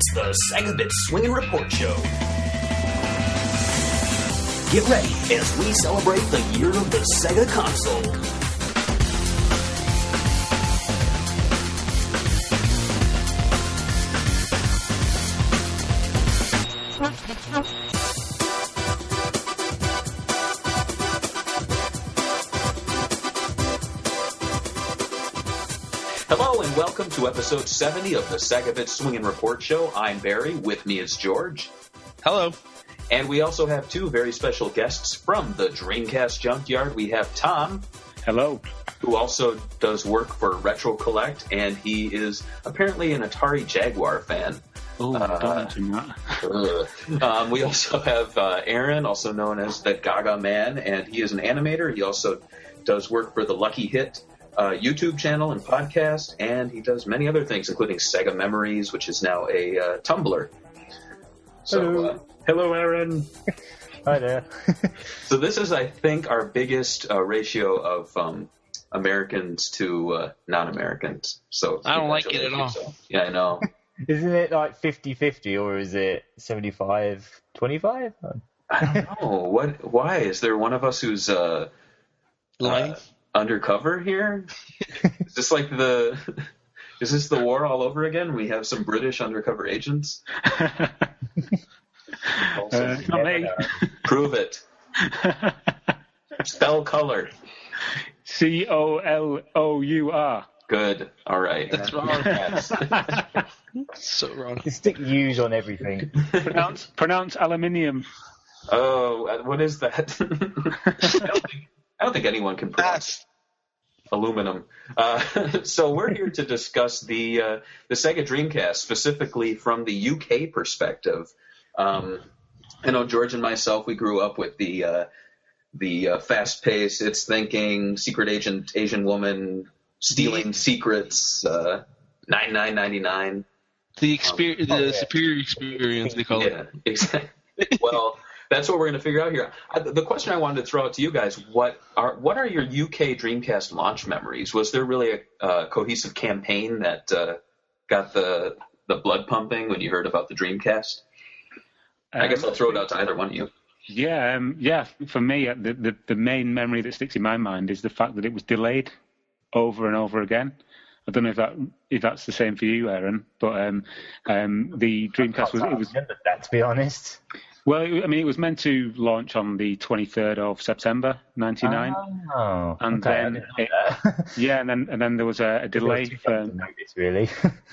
It's the SEGAbits Swingin Report Show. Get ready as we celebrate the year of the Sega console. Hello and welcome to episode 70 of the SEGAbits Swingin Report Show. I'm Barry. With me is George. Hello. And we also have two very special guests from the Dreamcast Junkyard. We have Tom. Hello. Who also does work for Retro Collect, and he is apparently an Atari Jaguar fan. Oh, don't mention that. We also have Aaron, also known as the Gagaman, and he is an animator. He also does work for the Lucky Hit YouTube channel and podcast, and he does many other things, including Sega Memories, which is now a Tumblr. So, hello, Aaron. Hi there. So this is, I think, our biggest ratio of Americans to non-Americans. So I don't like it at all. So. Yeah, I know. Isn't it like 50-50, or is it 75-25? I don't know. Why? Is there one of us who's lying? Undercover here? Is this like is this the war all over again? We have some British undercover agents? Not me. Prove it. Spell color. COLOUR. Good. All right. That's wrong. So wrong. You stick U's on everything. Pronounce aluminium. Oh, what is that? I don't think anyone can pronounce aluminum. So we're here to discuss the Sega Dreamcast, specifically from the UK perspective. I know George and myself, we grew up with the fast-paced, it's thinking, secret agent, Asian woman, stealing secrets, 99.99. The superior experience, they call it. Yeah, exactly. Well, that's what we're going to figure out here. The question I wanted to throw out to you guys, what are your UK Dreamcast launch memories? Was there really a cohesive campaign that got the blood pumping when you heard about the Dreamcast? I guess I'll throw it out to either one of you. Yeah. For me, the main memory that sticks in my mind is the fact that it was delayed over and over again. I don't know if that's the same for you, Aaron, but the Dreamcast was. I remember that, to be honest. Well, it was meant to launch on the 23rd of September, 1999. Oh, and okay, then and then there was a delay for notice, really.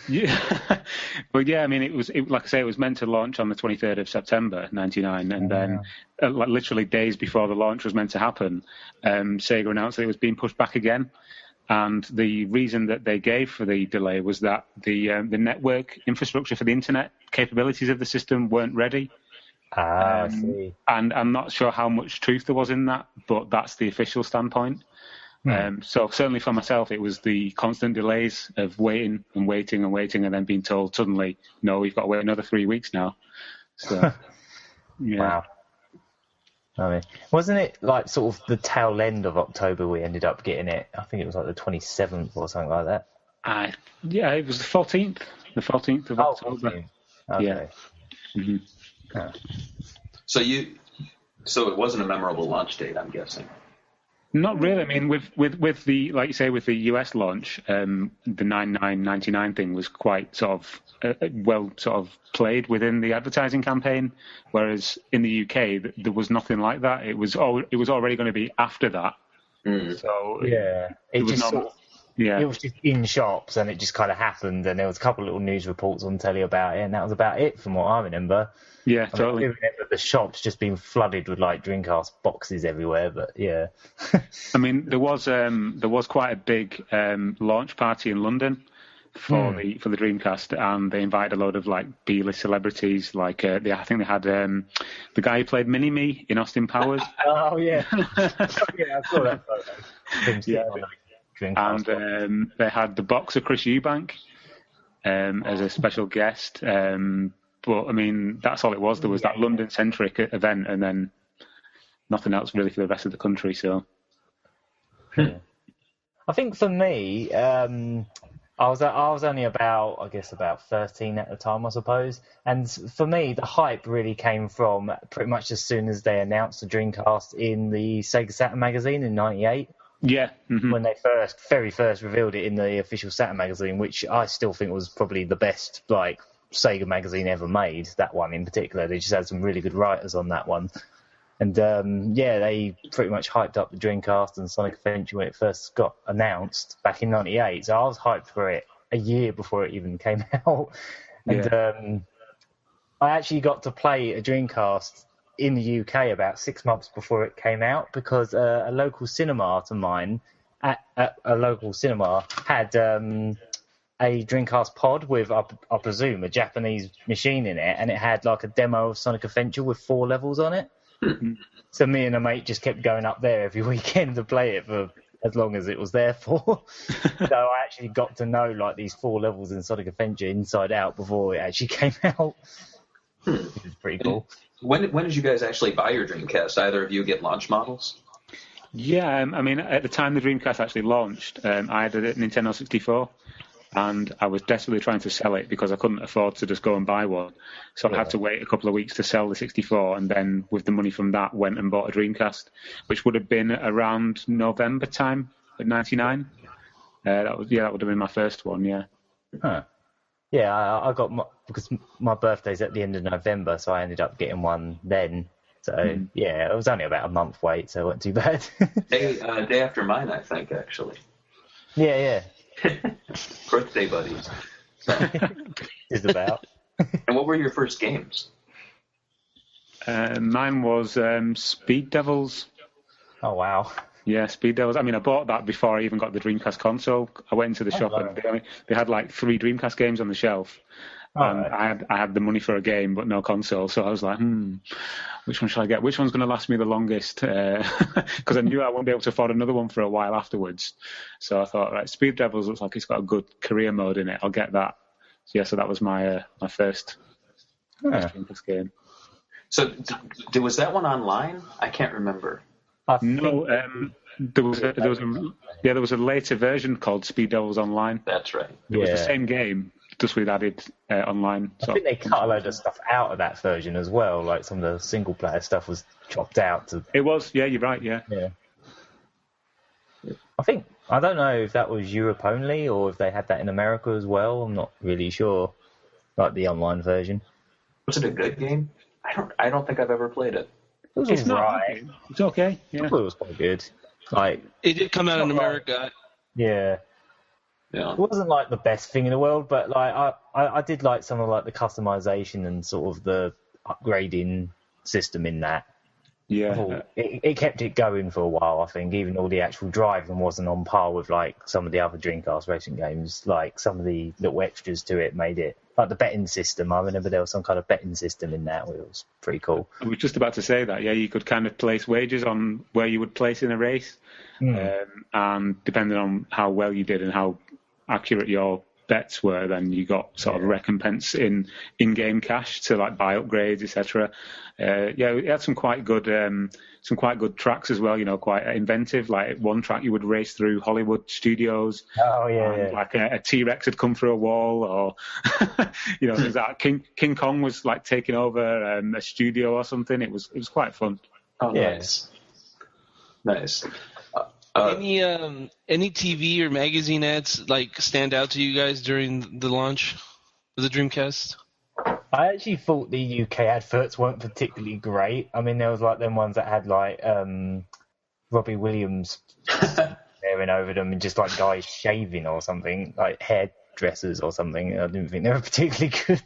Yeah, but yeah, it was like I say, it was meant to launch on the 23rd of September, 1999, and then like literally days before the launch was meant to happen, Sega announced that it was being pushed back again. And the reason that they gave for the delay was that the network infrastructure for the internet capabilities of the system weren't ready. I see. And I'm not sure how much truth there was in that, but that's the official standpoint. So certainly for myself, it was the constant delays of waiting, and then being told suddenly, no, you've got to wait another 3 weeks now. So, yeah. Wow. Wasn't it like sort of the tail end of October we ended up getting it? I think it was like the 27th or something like that. Yeah, it was the 14th. The 14th of October. 14th. Okay. Yeah. Mm-hmm. Oh. So it wasn't a memorable launch date, I'm guessing. Not really. With the, like you say, with the US launch, the 99.99 thing was quite sort of played within the advertising campaign, whereas in the UK there was nothing like that. It was already going to be after that. So yeah, it was just it was just in shops, and it just kind of happened, and there was a couple of little news reports on telly about it, and that was about it from what I remember. Yeah, totally. I remember the shops just being flooded with like Dreamcast boxes everywhere, but yeah. There was quite a big launch party in London for the Dreamcast, and they invited a load of like B-list celebrities. Like I think they had the guy who played Mini-Me in Austin Powers. Oh yeah, yeah, I saw that photo. Yeah. And they had the boxer Chris Eubank as a special guest. But that's all it was. There was that London-centric event, and then nothing else really for the rest of the country. So, I think for me, I was only about 13 at the time, I suppose. And for me, the hype really came from pretty much as soon as they announced the Dreamcast in the Sega Saturn magazine in '98. Yeah. Mm-hmm. When they very first revealed it in the official Saturn magazine, which I still think was probably the best Sega magazine ever made. That one in particular, they just had some really good writers on that one. And they pretty much hyped up the Dreamcast and Sonic Adventure when it first got announced back in '98. So I was hyped for it a year before it even came out. And I actually got to play a Dreamcast in the UK about 6 months before it came out because a local cinema to mine at a local cinema had a Dreamcast pod with, I presume, a Japanese machine in it, and it had a demo of Sonic Adventure with 4 levels on it. So me and a mate just kept going up there every weekend to play it for as long as it was there for. So I actually got to know these 4 levels in Sonic Adventure inside out before it actually came out. Which is pretty cool. When did you guys actually buy your Dreamcast? Either of you get launch models? Yeah, I mean, at the time the Dreamcast actually launched, I had a Nintendo 64. And I was desperately trying to sell it because I couldn't afford to just go and buy one. So I had to wait a couple of weeks to sell the 64, and then with the money from that, went and bought a Dreamcast, which would have been around November time of '99. That would have been my first one. Yeah. Huh. Yeah, I got because my birthday's at the end of November, so I ended up getting one then. So it was only about a month wait, so it wasn't too bad. Day after mine, I think, actually. Yeah. Birthday buddies. Just about. And what were your first games? Mine was Speed Devils. Oh, wow. Yeah, Speed Devils. I mean, I bought that before I even got the Dreamcast console. I went into the shop and they had 3 Dreamcast games on the shelf. And I had the money for a game but no console, so I was like, which one should I get? Which one's going to last me the longest? Because I knew I won't be able to afford another one for a while afterwards. So I thought, right, Speed Devils looks like it's got a good career mode in it. I'll get that. So that was my first Dreamcast game. So was that one online? I can't remember. No, there was a later version called Speed Devils Online. That's right. It was the same game, just with added online. I think they cut a load of stuff out of that version as well. Like some of the single player stuff was chopped out. It was, yeah, you're right, yeah. I don't know if that was Europe only or if they had that in America as well. I'm not really sure. Like the online version. Was it a good game? I don't think I've ever played it. It's right. It's okay. Yeah. I thought it was quite good. It did come out in America. Yeah. It wasn't the best thing in the world, but I did like some of the customization and sort of the upgrading system in that. Yeah. It kept it going for a while, I think, even though the actual driving wasn't on par with some of the other Dreamcast racing games. Some of the little extras to it made it, the betting system. I remember there was some kind of betting system in that, which was pretty cool. I was just about to say that, you could kind of place wagers on where you would place in a race, and depending on how well you did and how accurate your bets were, then you got sort of recompense in-game cash to buy upgrades, etc. It had some quite good tracks as well. Quite inventive. One track you would race through Hollywood studios. Oh yeah. A T-Rex had come through a wall, or things like King Kong was taking over a studio or something. It was quite fun. Oh, nice. Any TV or magazine ads stand out to you guys during the launch of the Dreamcast? I actually thought the UK adverts weren't particularly great. I mean, there was them ones that had Robbie Williams staring over them and just guys shaving or something, hairdressers or something. I didn't think they were particularly good.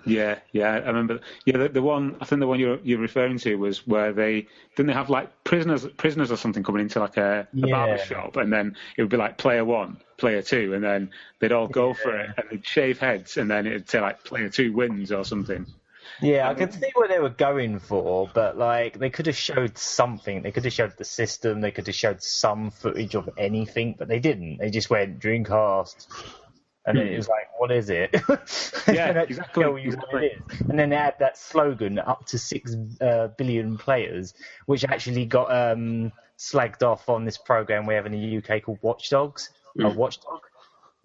Yeah, I remember. Yeah, the one you're referring to was where they have prisoners or something coming into a barber shop, and then it would be player 1, player 2, and then they'd all go for it, and they'd shave heads, and then it'd say player 2 wins or something. Yeah, I could see what they were going for, but they could have showed something. They could have showed the system. They could have showed some footage of anything, but they didn't. They just went Dreamcast. And then it was what is it? Yeah, exactly. Tell you what it is. And then they had that slogan, up to 6 billion players, which actually got slagged off on this program we have in the UK called Watch Dogs, Watchdog,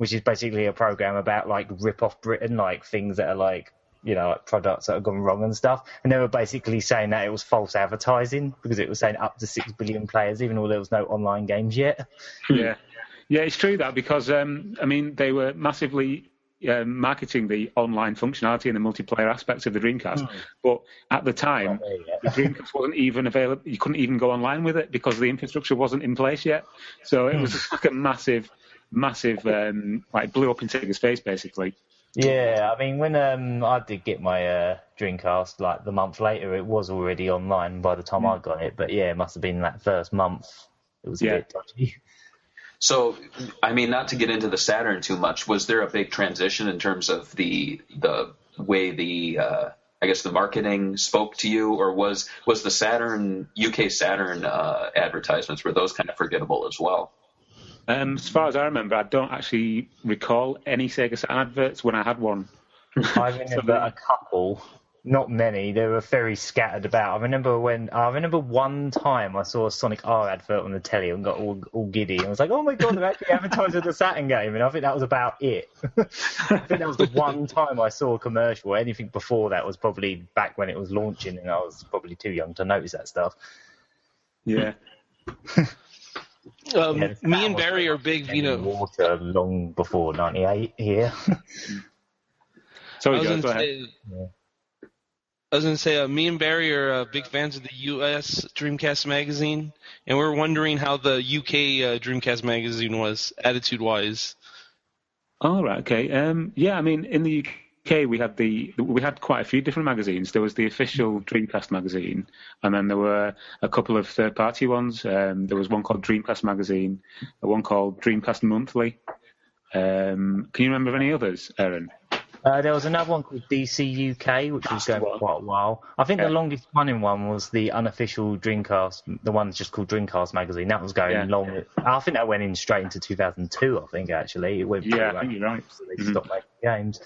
which is basically a program about like rip off Britain, like things that are like, you know, like products that have gone wrong and stuff. And they were basically saying that it was false advertising because it was saying up to 6 billion players, even though there was no online games yet. Yeah, it's true that because I mean they were massively marketing the online functionality and the multiplayer aspects of the Dreamcast, but at the time the Dreamcast wasn't even available. You couldn't even go online with it because the infrastructure wasn't in place yet. So it was just like a massive like blew up in Sega's face basically. Yeah, I mean when I did get my Dreamcast, like the month later, it was already online by the time I got it. But yeah, it must have been that first month. It was a bit dodgy. So, I mean, not to get into the Saturn too much, was there a big transition in terms of the way the I guess the marketing spoke to you, or was the Saturn UK Saturn advertisements, were those kind of forgettable as well? As far as I remember, I don't actually recall any Sega Saturn adverts when I had one. I remember a couple. Not many. They were very scattered about. I remember one time I saw a Sonic R advert on the telly and got all giddy. And I was like, oh my god, they're actually advertising the Saturn game. And I think that was about it. I think that was the one time I saw a commercial. Anything before that was probably back when it was launching and I was probably too young to notice that stuff. Yeah. Me and Barry are big, you know. Water long before 98 here. Sorry, I go ahead. I was going to say, me and Barry are big fans of the US Dreamcast magazine, and we're wondering how the UK Dreamcast magazine was, attitude-wise. Oh, right, okay. Yeah, I mean, in the UK, we had quite a few different magazines. There was the official Dreamcast magazine, and then there were a couple of third-party ones. There was one called Dreamcast Magazine, one called Dreamcast Monthly. Can you remember of any others, Aaron? There was another one called DC UK, which was going for quite a while. I think the longest running one was the unofficial Dreamcast, the one that's just called Dreamcast Magazine. That was going long. I think that went in straight into 2002, I think, actually. It went I think you're right. So they stopped making games.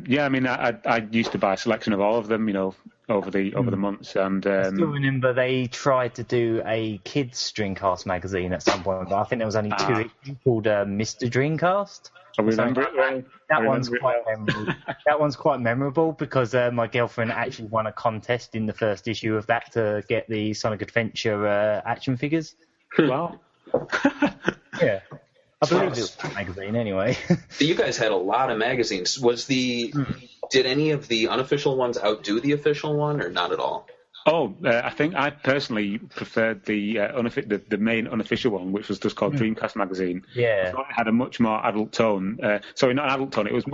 Yeah, I mean, I used to buy a selection of all of them, you know, over the months. And I still remember they tried to do a kids Dreamcast magazine at some point, but I think there was only two issues called Mr. Dreamcast. I remember it well. That one's quite memorable. That one's quite memorable because my girlfriend actually won a contest in the first issue of that to get the Sonic Adventure action figures. Wow. Yeah. I believe it was a magazine anyway. You guys had a lot of magazines. Did any of the unofficial ones outdo the official one, or not at all? Oh, I think I personally preferred the main unofficial one, which was just called Dreamcast Magazine. Yeah, I thought it had a much more adult tone. Sorry, not an adult tone. It was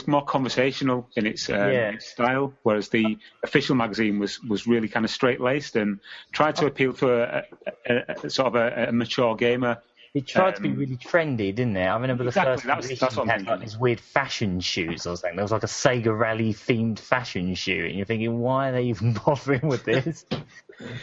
more conversational in its style, whereas the official magazine was really kind of straight laced and tried to appeal to a sort of a mature gamer. It tried to be really trendy, didn't it? I remember the first edition had like these weird fashion shoots. I was thinking there was like a Sega Rally themed fashion shoot, and you're thinking, why are they even bothering with this?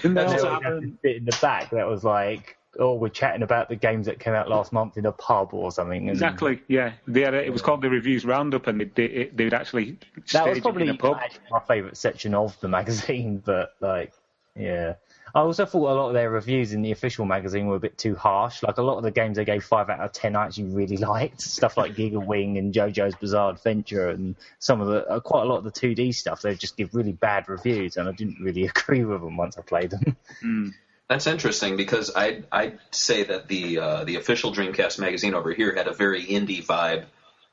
And there was a bit in the back that was like, oh, we're chatting about the games that came out last month in a pub or something. And exactly, yeah. It was called the Reviews Roundup, and they would actually that was stage probably it in a pub. My favourite section of the magazine, but like, yeah. I also thought a lot of their reviews in the official magazine were a bit too harsh. Like a lot of the games they gave 5 out of 10 I actually really liked. Stuff like Giga Wing and JoJo's Bizarre Adventure and some of the quite a lot of the 2D stuff. They just give really bad reviews, and I didn't really agree with them once I played them. That's interesting because I'd say that the official Dreamcast magazine over here had a very indie vibe.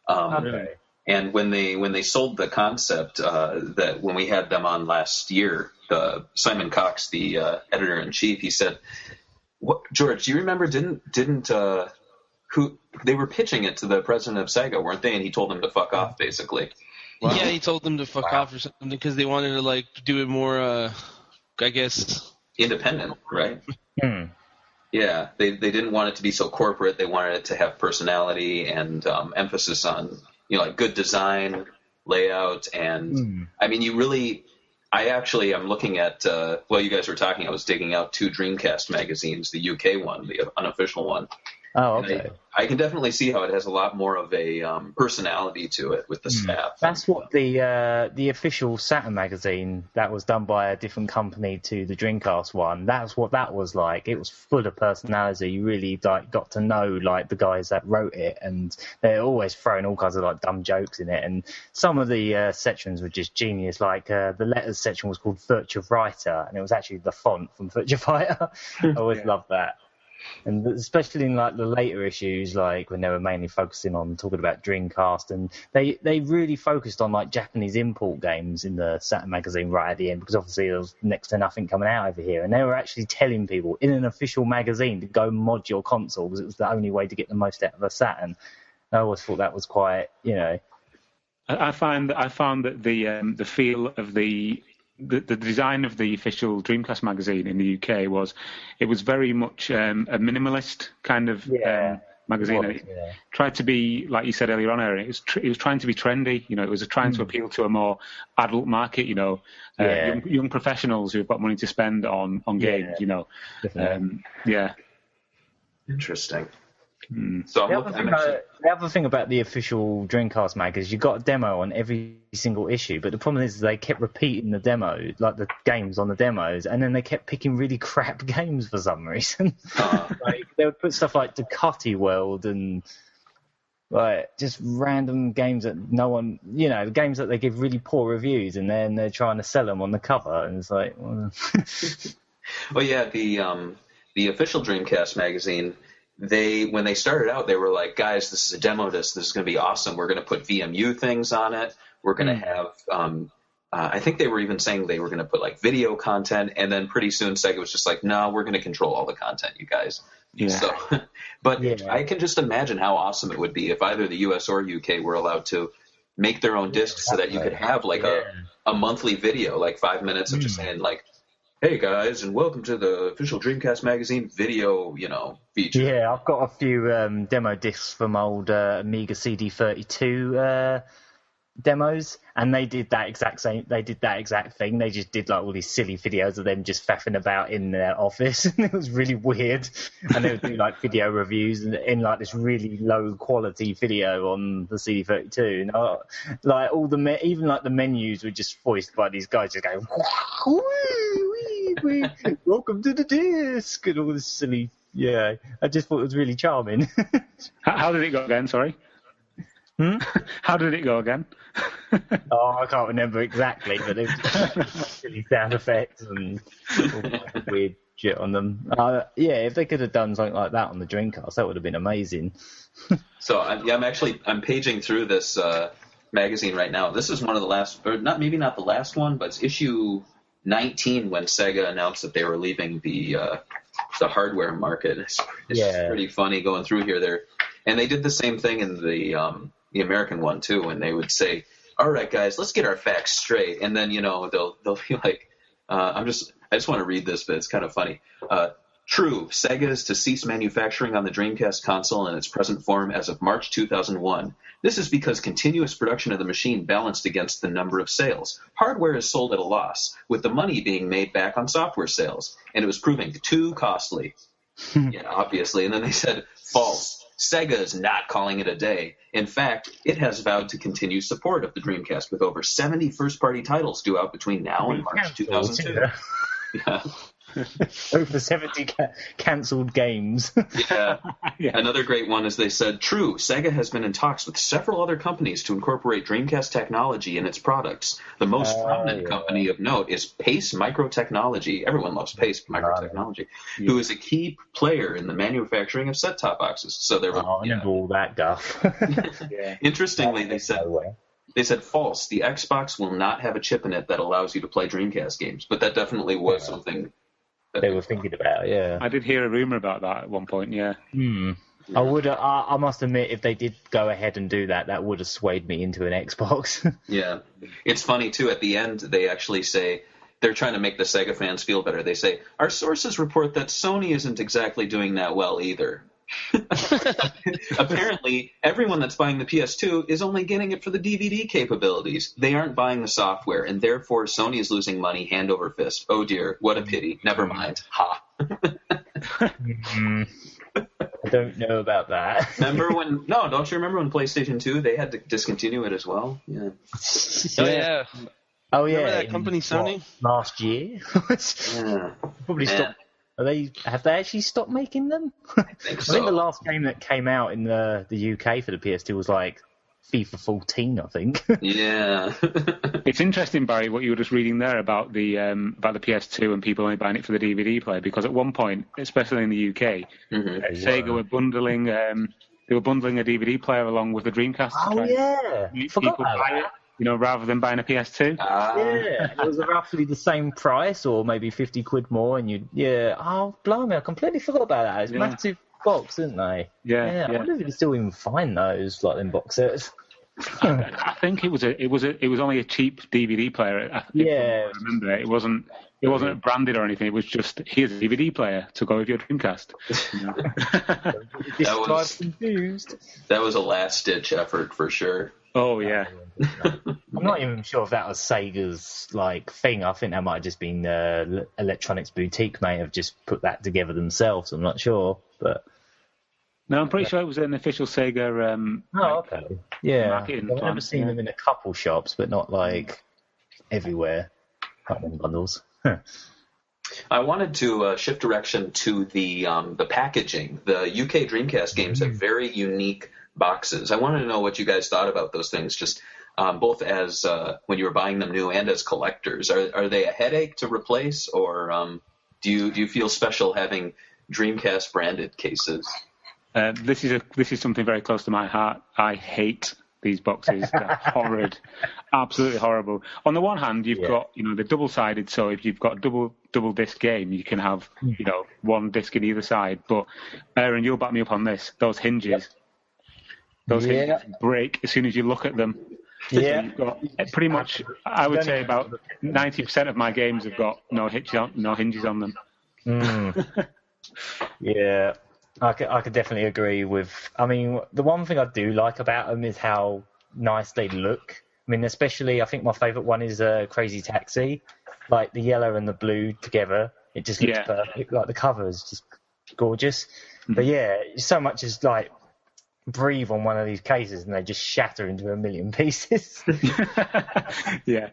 Okay. And when they sold the concept, that when we had them on last year, Simon Cox, the editor in chief, he said, "What, George? Do you remember? Didn't who they were pitching it to the president of Sega, weren't they? And he told them to fuck off, basically." Wow. Yeah, he told them to fuck off or something because they wanted to like do it more, I guess, independent, right? Yeah, they didn't want it to be so corporate. They wanted it to have personality and emphasis on, you know, like good design, layout, and I mean, I'm looking at, while you guys were talking, I was digging out 2 Dreamcast magazines, the UK one, the unofficial one, Oh, okay. I can definitely see how it has a lot more of a personality to it with the staff. That's what the official Saturn magazine that was done by a different company to the Dreamcast one. That's what that was like. It was full of personality. You really got to know the guys that wrote it, and they're always throwing all kinds of dumb jokes in it. And some of the sections were just genius. The letters section was called Virtua Writer, and it was actually the font from Virtua Fighter. I always loved that. And especially in the later issues, when they were mainly focusing on talking about Dreamcast, and they really focused on Japanese import games in the Saturn magazine right at the end, because obviously there was next to nothing coming out over here, and they were actually telling people in an official magazine to go mod your console because it was the only way to get the most out of a Saturn. I always thought that was quite, I found that the feel of the design of the official Dreamcast magazine in the UK was very much a minimalist kind of magazine. It tried to be, like you said earlier on, Aaron, it was trying to be trendy. It was trying to appeal to a more adult market. Young professionals who've got money to spend on games. Interesting. So the other thing about the official Dreamcast mag is you got a demo on every single issue, but the problem is they kept repeating the demo, the games on the demos, and then they kept picking really crap games for some reason. They would put stuff like Ducati World and just random games that no one, games that they give really poor reviews, and then they're trying to sell them on the cover, and it's well. Well, yeah, the official Dreamcast magazine. When they started out, they were like, guys, this is a demo disc. This is going to be awesome. We're going to put VMU things on it. We're going to have, I think they were even saying they were going to put video content. And then pretty soon Sega was just like, no, we're going to control all the content, you guys. Yeah. So, I can just imagine how awesome it would be if either the US or UK were allowed to make their own discs so that you could have a monthly video, 5 minutes of just saying hey guys, and welcome to the official Dreamcast magazine video, feature. Yeah, I've got a few demo discs from old Amiga CD32 demos, and they did that exact thing. They just did all these silly videos of them just faffing about in their office, and it was really weird. And they would do video reviews in this really low quality video on the CD32. And all even the menus were just voiced by these guys just going, welcome to the disc, and all this silly. Yeah, I just thought it was really charming. How did it go again? Sorry. How did it go again? I can't remember exactly, but it was silly sound effects and all weird shit on them. If they could have done something like that on the Dreamcast, that would have been amazing. So I'm paging through this magazine right now. This is one of the last, or maybe not the last one, but it's issue 19 when Sega announced that they were leaving the hardware market. It's just pretty funny going through here. And they did the same thing in the American one too, when they would say, "All right, guys, let's get our facts straight," and then they'll be like, I just want to read this, but it's kind of funny. True, Sega is to cease manufacturing on the Dreamcast console in its present form as of March 2001. This is because continuous production of the machine balanced against the number of sales. Hardware is sold at a loss, with the money being made back on software sales, and it was proving too costly. Obviously. And then they said, false. Sega is not calling it a day. In fact, it has vowed to continue support of the Dreamcast with over 70 first-party titles due out between now and March 2002. Yeah. Over 70 cancelled games. Yeah. Another great one is they said, true, Sega has been in talks with several other companies to incorporate Dreamcast technology in its products. The most prominent company of note is Pace Microtechnology. Everyone loves Pace Microtechnology, who is a key player in the manufacturing of set-top boxes. So there were all that guff. Interestingly, they said false. The Xbox will not have a chip in it that allows you to play Dreamcast games, but that definitely was something they were thinking about. Yeah, I did hear a rumor about that at one point. Yeah. I would. I must admit, if they did go ahead and do that, that would have swayed me into an Xbox. Yeah, it's funny too. At the end, they actually say they're trying to make the Sega fans feel better. They say our sources report that Sony isn't exactly doing that well either. Apparently, everyone that's buying the PS2 is only getting it for the DVD capabilities. They aren't buying the software, and therefore Sony is losing money hand over fist. Oh dear, what a pity. Never mind. Ha. I don't know about that. Remember when? No, don't you remember when PlayStation 2 they had to discontinue it as well? Yeah. Oh yeah. Oh yeah. Remember that company, Sony? Last year. Yeah. Probably stopped. Have they actually stopped making them? I think so. I think the last game that came out in the UK for the PS2 was like FIFA 14, I think. Yeah. It's interesting, Barry, what you were just reading there about the PS2 and people only buying it for the DVD player, because at one point, especially in the UK, Sega were bundling a DVD player along with the Dreamcast. Oh yeah, forgot about that. You know, rather than buying a PS2. Yeah, it was roughly the same price, or maybe 50 quid more, and oh, blimey, I completely forgot about that. It's a massive box, isn't they? Yeah. I wonder if you can still even find those, like them box sets. I think it was only a cheap DVD player. I remember it wasn't branded or anything. It was just, here's a DVD player to go with your Dreamcast. That was a last ditch effort for sure. Oh yeah. I'm not even sure if that was Sega's like thing. I think that might have just been Electronics Boutique may have just put that together themselves. I'm not sure, but no, I'm pretty sure it was an official Sega. Okay. Yeah, I've marketing never seen them in a couple shops, but not like everywhere. Not in bundles. I wanted to shift direction to the packaging. The UK Dreamcast games have very unique boxes. I wanted to know what you guys thought about those things, just both as when you were buying them new and as collectors. Are they a headache to replace, or do you feel special having Dreamcast branded cases? This is something very close to my heart. I hate these boxes. They're horrid, absolutely horrible. On the one hand, you've got the double-sided, so if you've got a double disc game, you can have one disc in either side. But Aaron, you'll back me up on this. Those hinges. Those hinges break as soon as you look at them. Yeah. So you've got pretty much, I would say about 90% of my games have got no hinges on them. Yeah, I could definitely agree with. I mean, the one thing I do like about them is how nice they look. I mean, especially, I think my favourite one is Crazy Taxi. Like the yellow and the blue together, it just looks perfect. Like the cover is just gorgeous. But yeah, so much as like breathe on one of these cases and they just shatter into a million pieces. Yeah.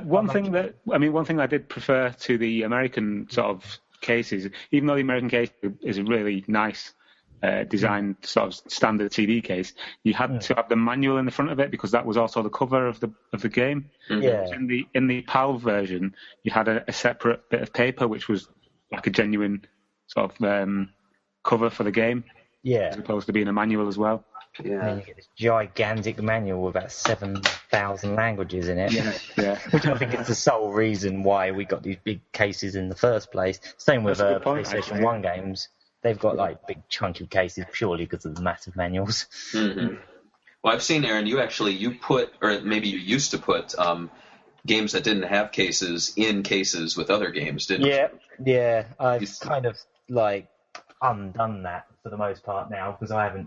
One thing I did prefer to the American sort of cases, even though the American case is a really nice designed sort of standard CD case, you had to have the manual in the front of it because that was also the cover of the game. Yeah. In the PAL version, you had a separate bit of paper which was like a genuine sort of cover for the game. Yeah. As opposed to being a manual as well. Yeah. And then you get this gigantic manual with about 7,000 languages in it. Yeah. Which I think is the sole reason why we got these big cases in the first place. Same with PlayStation 1 games. They've got like big chunky cases purely because of the massive manuals. Mm-hmm. Well, I've seen, Aaron, you put, or maybe you used to put, games that didn't have cases in cases with other games, didn't you? Yeah. I've kind of like undone that for the most part now because I've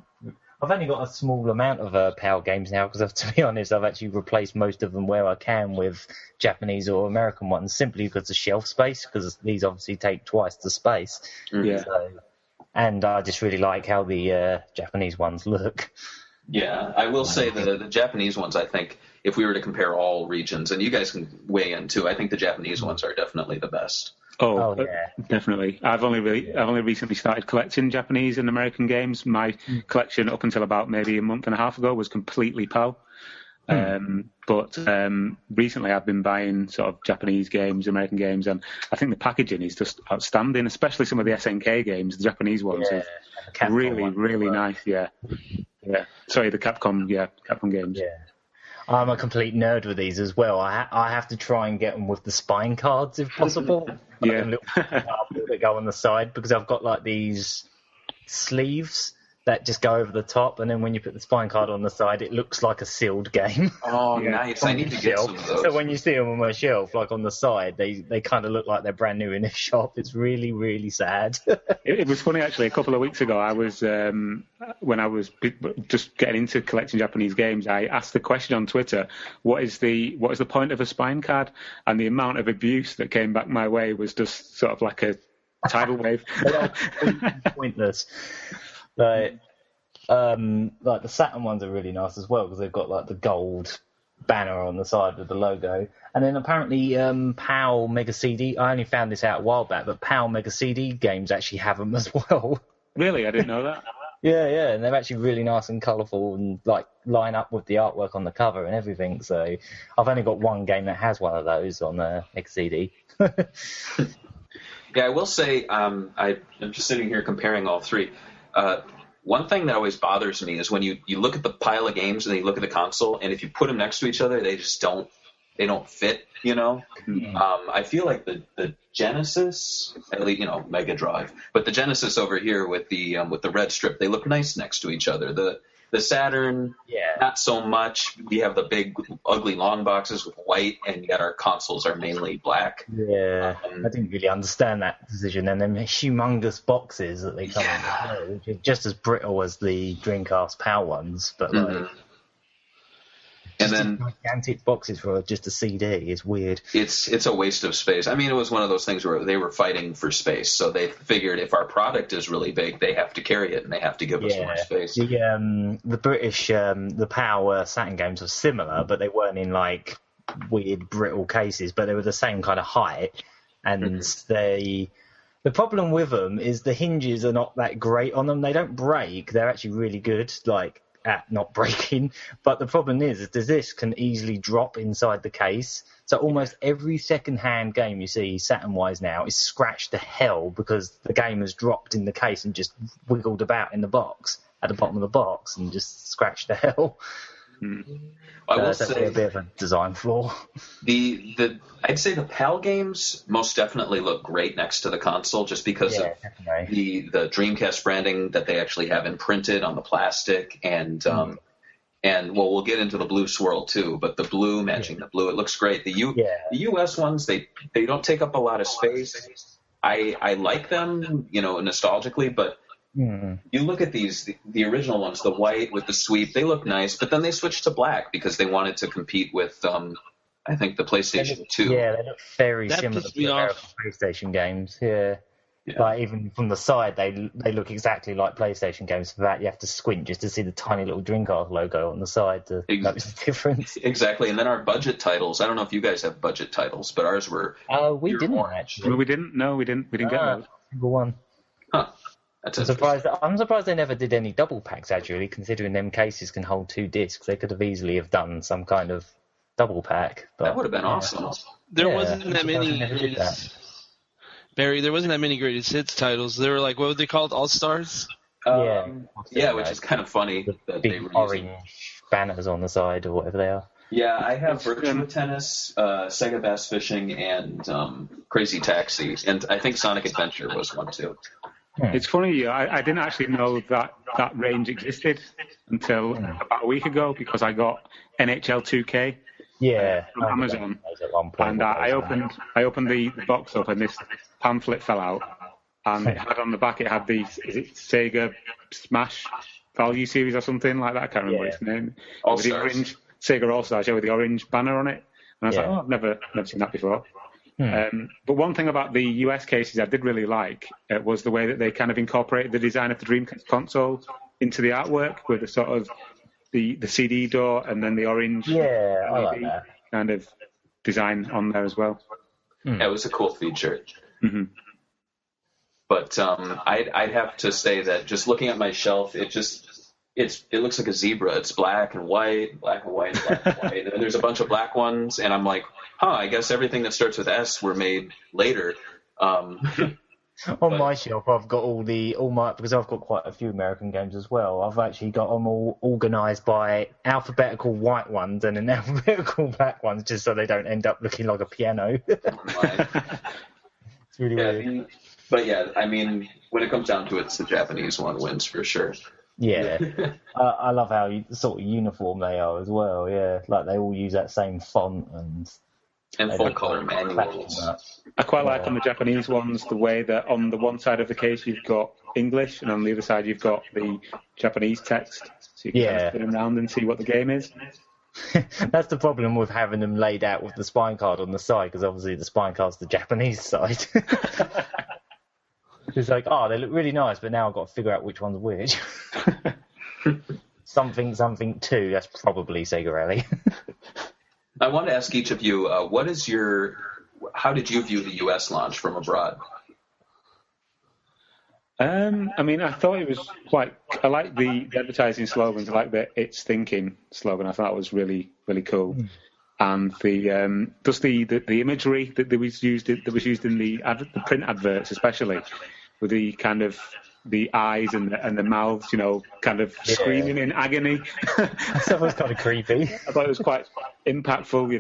only got a small amount of PAL games now because, to be honest, I've actually replaced most of them where I can with Japanese or American ones simply because of shelf space, because these obviously take twice the space. Yeah. So, and I just really like how the Japanese ones look. Yeah, I will say the Japanese ones, I think, if we were to compare all regions, and you guys can weigh in too, I think the Japanese ones are definitely the best. Oh yeah, definitely. I've only recently started collecting Japanese and American games. My collection up until about maybe a month and a half ago was completely PAL. But recently I've been buying sort of Japanese games, American games, and I think the packaging is just outstanding, especially some of the SNK games, the Japanese ones are really nice. Yeah. Sorry, the Capcom games. Yeah. I'm a complete nerd with these as well. I have to try and get them with the spine cards if possible. Yeah. That go on the side because I've got like these sleeves that just go over the top, and then when you put the spine card on the side, it looks like a sealed game. Oh, nice. I need to get some of those. So when you see them on my shelf, like on the side, they kind of look like they're brand new in the shop. It's really, really sad. It was funny, actually. A couple of weeks ago, I was when I was just getting into collecting Japanese games, I asked the question on Twitter, what is the point of a spine card? And the amount of abuse that came back my way was just sort of like a tidal wave. Pointless. Like the Saturn ones are really nice as well because they've got like the gold banner on the side with the logo. And then apparently PAL Mega CD, I only found this out a while back, but PAL Mega CD games actually have them as well. Really? I didn't know that. Yeah, and they're actually really nice and colourful and like line up with the artwork on the cover and everything. So I've only got one game that has one of those on Mega CD. Yeah, I will say I'm just sitting here comparing all three. One thing that always bothers me is when you look at the pile of games and then you look at the console, and if you put them next to each other, they just don't fit, you know? I feel like the Genesis, at least, Mega Drive, but the Genesis over here with the red strip, they look nice next to each other. The Saturn, not so much. We have the big, ugly long boxes with white, and yet our consoles are mainly black. Yeah, I didn't really understand that decision. And then humongous boxes that they come in, which are just as brittle as the Dreamcast PAL ones, but like... And then gigantic boxes for just a CD is weird. It's a waste of space. I mean, it was one of those things where they were fighting for space, so they figured if our product is really big, they have to carry it and they have to give us more space. The British, the PAL Saturn games were similar, but they weren't in like weird brittle cases, but they were the same kind of height, and the problem with them is the hinges are not that great on them. They don't break. They're actually really good, like at not breaking, but the problem is the disc can easily drop inside the case, so almost every second-hand game you see Saturn-wise now is scratched to hell because the game has dropped in the case and just wiggled about in the box at the bottom of the box and just scratched to hell. I will that's say a bit of a design flaw. I'd say the PAL games most definitely look great next to the console just because of the Dreamcast branding that they actually have imprinted on the plastic and we'll get into the blue swirl too, but the blue matching the blue, it looks great. The US ones, they don't take up a lot of space. I like them, nostalgically, but you look at the original ones, the white with the sweep, they look nice, but then they switched to black because they wanted to compete with, I think, the PlayStation 2. Yeah, they look very similar to the PlayStation games, yeah. Like, even from the side, they look exactly like PlayStation games. For that, you have to squint just to see the tiny little Dreamcast logo on the side to notice the difference. Exactly, and then our budget titles, I don't know if you guys have budget titles, but ours were... we didn't, actually. We didn't get those. Single one. Huh. I'm surprised they never did any double packs, actually, considering them cases can hold 2 discs. They could have easily have done some kind of double pack. But, that would have been awesome. There wasn't that many Barry, there wasn't that many greatest hits titles. They were like, what were they called? All-Stars? Which is kind of funny. The big orange banners on the side or whatever they are. Yeah, I have Virtua Tennis, Sega Bass Fishing, and Crazy Taxi. And I think Sonic Adventure was one, too. It's funny, I didn't actually know that range existed until about a week ago because I got NHL 2K from Amazon, and I opened the box up and this pamphlet fell out, and it had on the back, it had the Sega Smash Value Series or something like that, I can't remember its name. With the orange Sega All-Stars with the orange banner on it, and I was like, I've never seen that before. But one thing about the US cases I did really like was the way that they kind of incorporated the design of the Dreamcast console into the artwork with the sort of the CD door and then the orange I like that kind of design on there as well. Yeah, it was a cool feature. But I'd have to say that just looking at my shelf, it looks like a zebra. It's black and white, black and white, black and white. And there's a bunch of black ones, and I'm like, I guess everything that starts with S were made later. On my shelf, I've got because I've got quite a few American games as well. I've actually got them all organised by alphabetical white ones and then alphabetical black ones, just so they don't end up looking like a piano. It's really weird. But yeah, I mean, when it comes down to it, it's the Japanese one wins for sure. Yeah, I love how sort of uniform they are as well. Yeah, like they all use that same font and full color manuals. I quite like on the Japanese ones the way that on the one side of the case you've got English and on the other side you've got the Japanese text, so you can kind of spin them around and see what the game is. That's the problem with having them laid out with the spine card on the side, because obviously the spine card's the Japanese side. It's like, oh, they look really nice, but now I've got to figure out which one's which. something 2, that's probably Sega Rally. I want to ask each of you, how did you view the U.S. launch from abroad? I mean, I thought it was I like the advertising slogans. I like the "It's Thinking" slogan. I thought it was really, really cool. And just the imagery that was used in the print adverts, especially with the kind of the eyes and the mouths, kind of screaming in agony. That was kind of creepy. I thought it was quite impactful,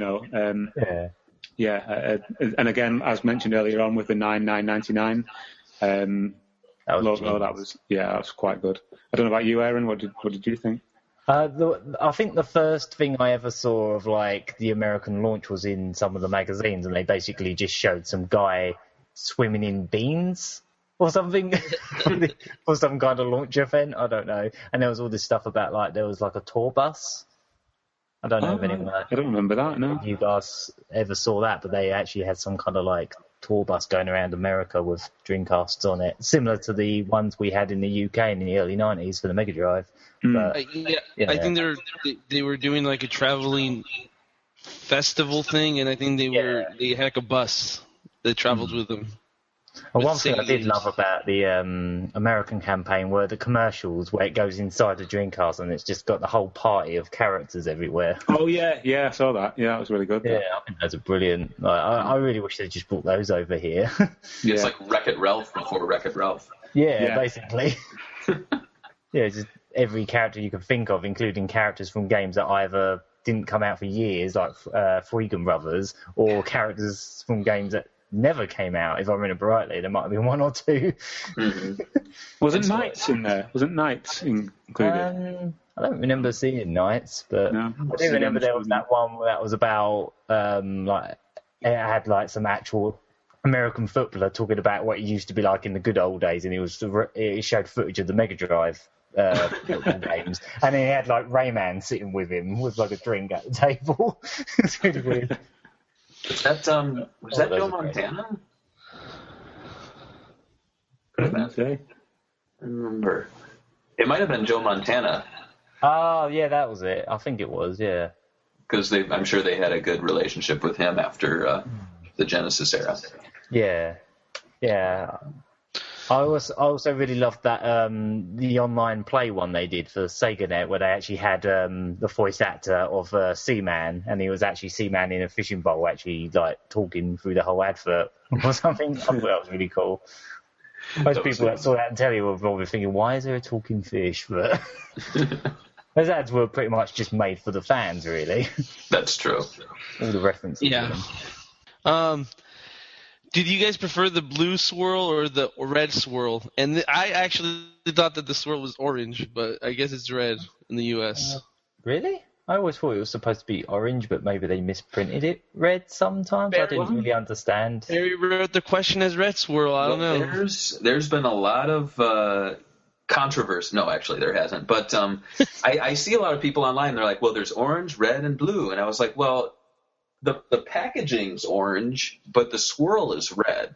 and again, as mentioned earlier on, with the 9.99. Logo, that was quite good. I don't know about you, Aaron. What did you think? I think the first thing I ever saw of the American launch was in some of the magazines, and they basically just showed some guy swimming in beans or something, or some kind of launch event. I don't know. And there was all this stuff about there was a tour bus. I don't know if anyone. I don't remember that. No. If you guys ever saw that, but they actually had some kind of tour bus going around America with Dreamcasts on it, similar to the ones we had in the UK in the early 90s for the Mega Drive. But, I think they were doing a traveling festival thing, and I think they had a bus that traveled with them. Well, one thing I did love about the American campaign were the commercials where it goes inside the Dreamcast and it's just got the whole party of characters everywhere. Oh, yeah, I saw that. Yeah, that was really good. Yeah, I think those are brilliant. I really wish they just brought those over here. It's like Wreck-It Ralph before Wreck-It Ralph. Yeah, basically. Just every character you can think of, including characters from games that either didn't come out for years, like Freegan Brothers, or characters from games that never came out, if I remember rightly. There might have been one or two. Mm-hmm. Wasn't Knights in there? Wasn't Knights included? I don't remember seeing Knights, but I do remember there was that one that was about it had some actual American footballer talking about what it used to be like in the good old days, and it showed footage of the Mega Drive football games, and then he had Rayman sitting with him with a drink at the table. It's really weird. Was that Joe Montana? Could have been. I remember. It might have been Joe Montana. Oh, yeah, that was it. I think it was, yeah. Because I'm sure they had a good relationship with him after the Genesis era. Yeah. I also really loved that the online play one they did for SegaNet, where they actually had the voice actor of Seaman, and he was actually Seaman in a fishing bowl, actually talking through the whole advert or something. I thought that was really cool. Most people that saw that on telly were probably thinking, "Why is there a talking fish?" But those ads were pretty much just made for the fans, really. That's true. All the references. Yeah. Did you guys prefer the blue swirl or the red swirl? And I actually thought that the swirl was orange, but I guess it's red in the US. Really? I always thought it was supposed to be orange, but maybe they misprinted it red sometimes. I didn't really understand. Barry wrote the question as red swirl. I don't know. There's been a lot of controversy. No, actually, there hasn't. But I see a lot of people online. They're like, well, there's orange, red, and blue. And I was like, well, the packaging's orange, but the swirl is red.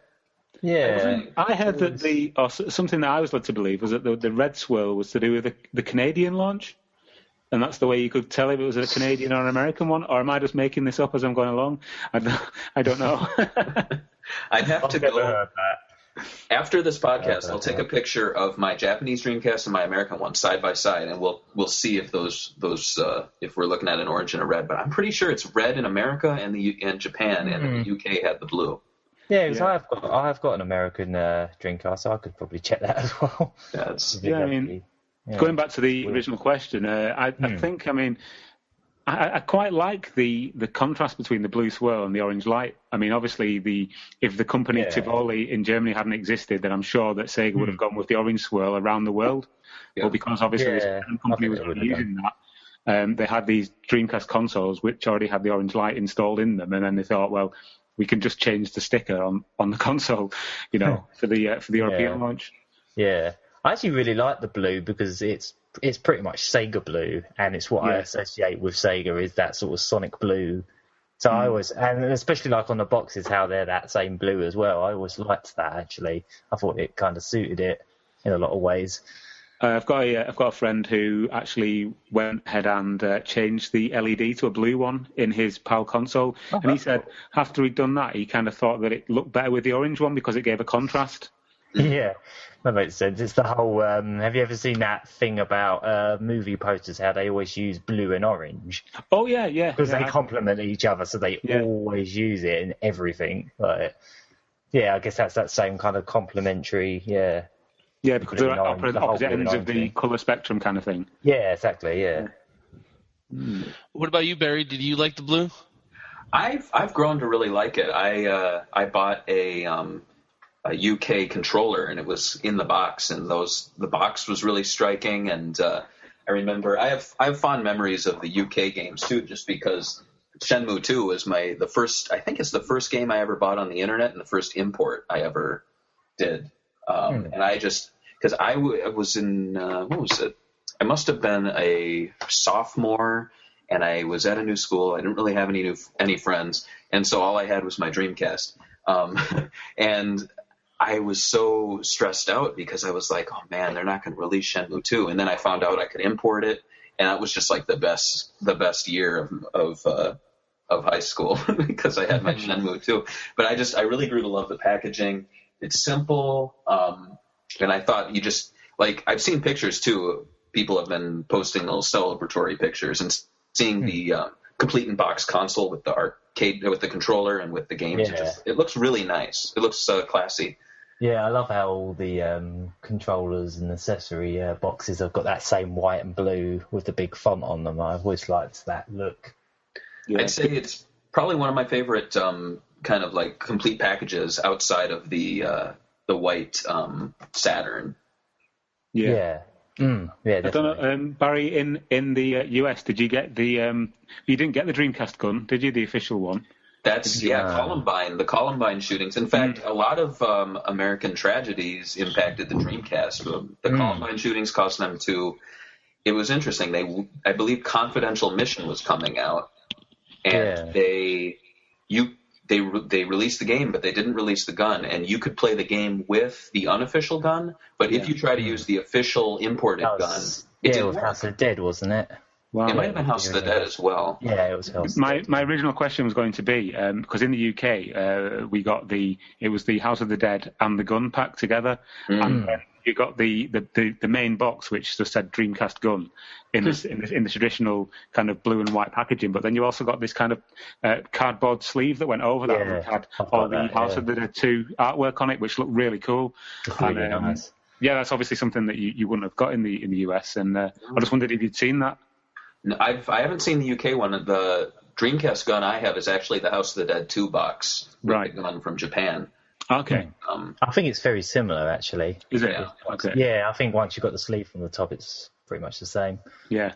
Yeah. I heard that something that I was led to believe was that the red swirl was to do with the Canadian launch. And that's the way you could tell if it was a Canadian or an American one, or am I just making this up as I'm going along? I don't know. I'd have to go. After this podcast, I'll take a picture of my Japanese Dreamcast and my American one side by side, and we'll see if those if we're looking at an orange and a red. But I'm pretty sure it's red in America and Japan, and the UK had the blue. Yeah, I have got an American Dreamcast, so I could probably check that as well. Going back to the original question, I think, I quite like the contrast between the blue swirl and the orange light. I mean, obviously, if the company Tivoli in Germany hadn't existed, then I'm sure that Sega would have gone with the orange swirl around the world. Yeah. But because obviously this company was using that, they had these Dreamcast consoles which already had the orange light installed in them, and then they thought, well, we can just change the sticker on the console, for the European launch. Yeah. I actually really like the blue because it's pretty much Sega blue, and it's what I associate with Sega is that sort of Sonic blue So I always, and especially like on the boxes, how they're that same blue as well. I always liked that, actually. I thought it kind of suited it in a lot of ways. I've got a friend who actually went ahead and changed the LED to a blue one in his PAL console, and he said after he'd done that, he kind of thought that it looked better with the orange one because it gave a contrast. Yeah, that makes sense. It's the whole. Have you ever seen that thing about movie posters? How they always use blue and orange? Oh yeah. Because they complement each other, so they always use it in everything. Like, I guess that's that same kind of complementary. Yeah. Yeah, because they're at opposite ends of the colour spectrum kind of thing. Yeah, exactly. Yeah. What about you, Barry? Did you like the blue? I've grown to really like it. I bought a UK controller, and it was in the box, and the box was really striking. And I remember I have fond memories of the UK games too, just because Shenmue 2 was the first. I think it's the first game I ever bought on the internet and the first import I ever did. And I just because I was in what was it? I must have been a sophomore, and I was at a new school. I didn't really have any friends, and so all I had was my Dreamcast. And I was so stressed out because I was like, oh man, they're not going to release Shenmue 2. And then I found out I could import it, and that was just like the best year of high school because I had my Shenmue 2. But I really grew to love the packaging. It's simple, and I thought you just like I've seen pictures too. People have been posting little celebratory pictures and seeing the complete in box console with the arcade with the controller and with the games. Yeah. It looks really nice. It looks classy. Yeah, I love how all the controllers and accessory boxes have got that same white and blue with the big font on them. I've always liked that look. Yeah. I'd say it's probably one of my favorite kind of like complete packages outside of the white Saturn. Yeah. Yeah, I don't know, Barry, in the US, did you get the you didn't get the Dreamcast gun, did you? The official one? That's Columbine, the Columbine shootings. In fact, a lot of American tragedies impacted the Dreamcast. The Columbine shootings caused them to. It was interesting. I believe Confidential Mission was coming out, and they released the game, but they didn't release the gun. And you could play the game with the unofficial gun, but if you try to use the official imported gun, it didn't was work. House of the Dead, wasn't it? Wow. It might have been House of the Dead as well. Yeah, it was House of the Dead. My original question was going to be, because in the UK, we got it was the House of the Dead and the gun pack together, and then you got the main box, which just said Dreamcast gun in the traditional kind of blue and white packaging, but then you also got this kind of cardboard sleeve that went over that, which had all the House of the Dead 2 artwork on it, which looked really cool. Really nice. Yeah, that's obviously something that you wouldn't have got in the US, and I just wondered if you'd seen that. No, I haven't seen the UK one. The Dreamcast gun I have is actually the House of the Dead 2 box, with the gun from Japan. Okay. I think it's very similar, actually. Is it? Yeah. Okay. Yeah, I think once you've got the sleeve from the top, it's pretty much the same. Yeah.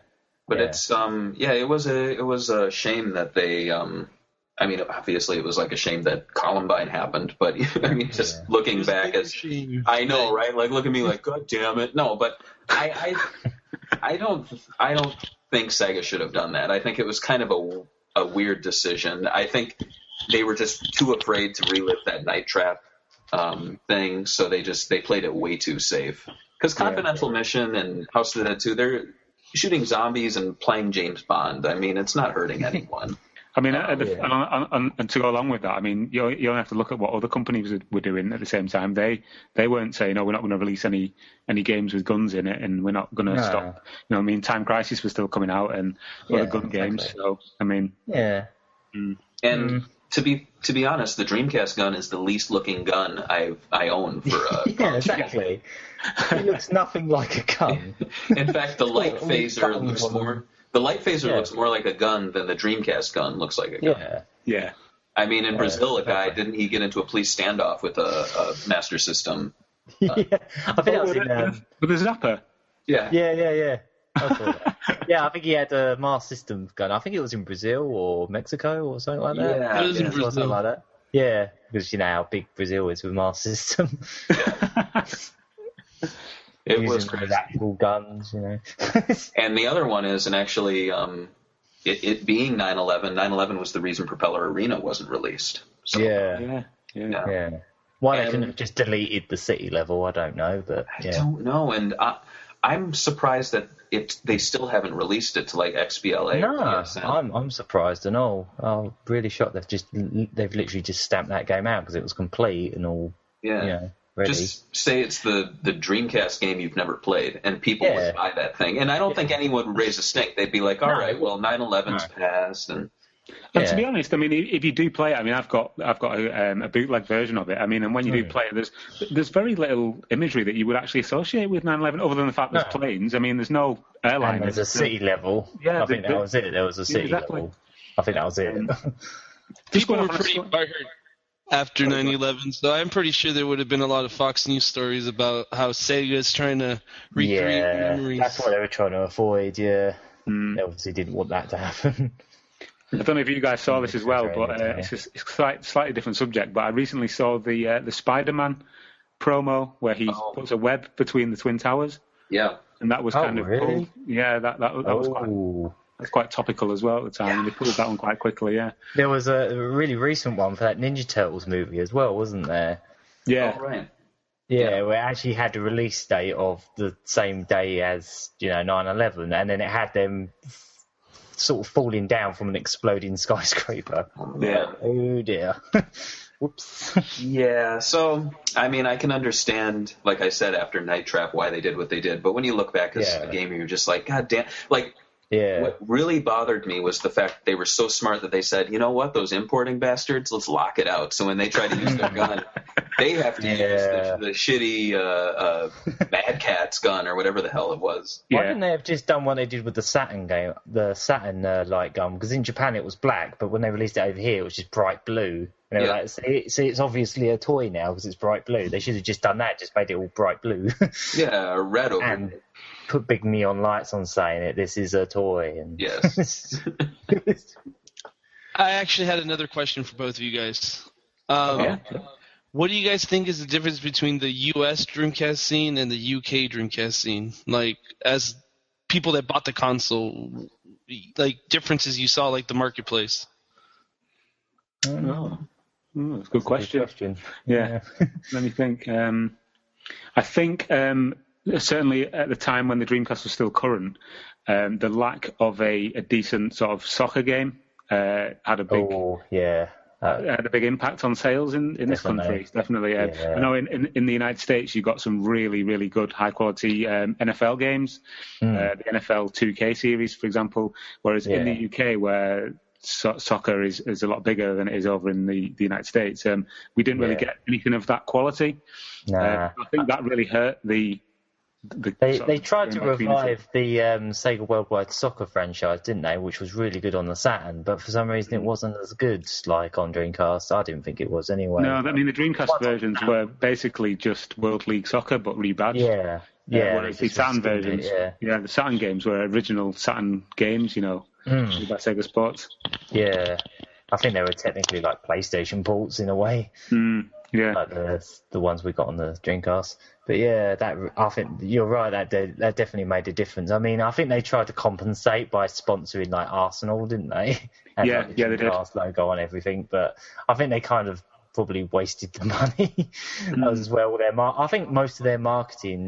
But it's it was a shame that they I mean, obviously it was like a shame that Columbine happened, but I mean, just looking back I know, right? Like, look at me like, God damn it. No, but I don't think Sega should have done that. I think it was kind of a weird decision. I think they were just too afraid to relive that Night Trap thing, so they played it way too safe. Because Confidential Mission and House of the Dead 2, they're shooting zombies and playing James Bond. I mean, it's not hurting anyone. I mean, and to go along with that, I mean, you only have to look at what other companies were doing at the same time. They weren't saying, "No, we're not going to release any games with guns in it, and we're not going to stop." You know, I mean, Time Crisis was still coming out, and other gun games. So, I mean, And to be honest, the Dreamcast gun is the least looking gun I own for a exactly. It looks nothing like a gun. In fact, the light phaser looks more. The light phaser looks more like a gun than the Dreamcast gun looks like a gun. Yeah. I mean, in Brazil, a guy didn't he get into a police standoff with a Master System? I think that was in. With a Zapper. Yeah. I think he had a Master System gun. I think it was in Brazil or Mexico or something like that. Yeah, it was in Brazil. Something like that. Yeah, because you know how big Brazil is with Master System. It was crazy. Actual guns, you know. And the other one is an actually it being 9/11, 9/11 was the reason Propeller Arena wasn't released. So, Yeah. Why they couldn't have just deleted the city level, I don't know, but yeah. I don't know, and I'm surprised that they still haven't released it to like XBLA. No, or PSN. I'm surprised and all. I'm really shocked they've literally just stamped that game out because it was complete and all. Yeah. You know, ready. Just say it's the Dreamcast game you've never played, and people would buy that thing. And I don't think anyone would raise a stink. They'd be like, all right, well, 9/11's passed, and to be honest, I mean, if you do play it, I mean, I've got a bootleg version of it. I mean, and when you do play it, there's very little imagery that you would actually associate with 9/11, other than the fact there's planes. I mean, there's no airline. And there's a city level. Yeah, I think that was it. There was a city level. I think that was it. People were pretty hurt after 9/11, so I'm pretty sure there would have been a lot of Fox News stories about how Sega's trying to recreate memories. That's what they were trying to avoid. Yeah, they obviously didn't want that to happen. I don't know if you guys saw this as well, but it's a slightly different subject. But I recently saw the Spider-Man promo where he puts a web between the Twin Towers. Yeah, and that was kind of cool. Yeah, that was quite topical as well at the time. And they pulled that one quite quickly. Yeah, there was a really recent one for that Ninja Turtles movie as well, wasn't there? Yeah, right. Yeah, where it actually had the release date of the same day as 9/11, and then it had them sort of falling down from an exploding skyscraper. Yeah. Oh dear. Whoops. Yeah, so, I mean, I can understand, like I said, after Night Trap, why they did what they did. But when you look back as a gamer, you're just like, God damn. Like, what really bothered me was the fact that they were so smart that they said, you know what, those importing bastards, let's lock it out. So when they try to use their gun, they have to use the shitty Mad Cat's gun or whatever the hell it was. Why didn't they have just done what they did with the Saturn game, the Saturn light gun? Because in Japan it was black, but when they released it over here, it was just bright blue. And they were like, see, it's obviously a toy now because it's bright blue. They should have just done that, just made it all bright blue. Yeah, red over and put big neon lights on saying it. This is a toy. And yes. I actually had another question for both of you guys. What do you guys think is the difference between the U.S. Dreamcast scene and the U.K. Dreamcast scene? Like, as people that bought the console, like differences you saw, like the marketplace. I don't know. That's a good question. Yeah. Let me think. I think certainly at the time when the Dreamcast was still current, the lack of a decent sort of soccer game had a big had a big impact on sales in this country. Definitely. I know in the United States you got some really, really good high quality NFL games, the NFL 2K series, for example, whereas in the UK where soccer is a lot bigger than it is over in the United States, we didn't really get anything of that quality. I think that really hurt the They tried to revive the Sega Worldwide Soccer franchise, didn't they? Which was really good on the Saturn, but for some reason it wasn't as good like on Dreamcast. I didn't think it was anyway. No, I mean the Dreamcast versions were basically just World League Soccer but rebadged. Whereas the Saturn versions, the Saturn games were original Saturn games, by Sega Sports. Yeah, I think they were technically like PlayStation ports in a way. Like the ones we got on the Dreamcast. But I think you're right, that definitely made a difference. I mean, I think they tried to compensate by sponsoring like Arsenal, didn't they? And, they did. Logo on everything, but I think they kind of probably wasted the money as well. I think most of their marketing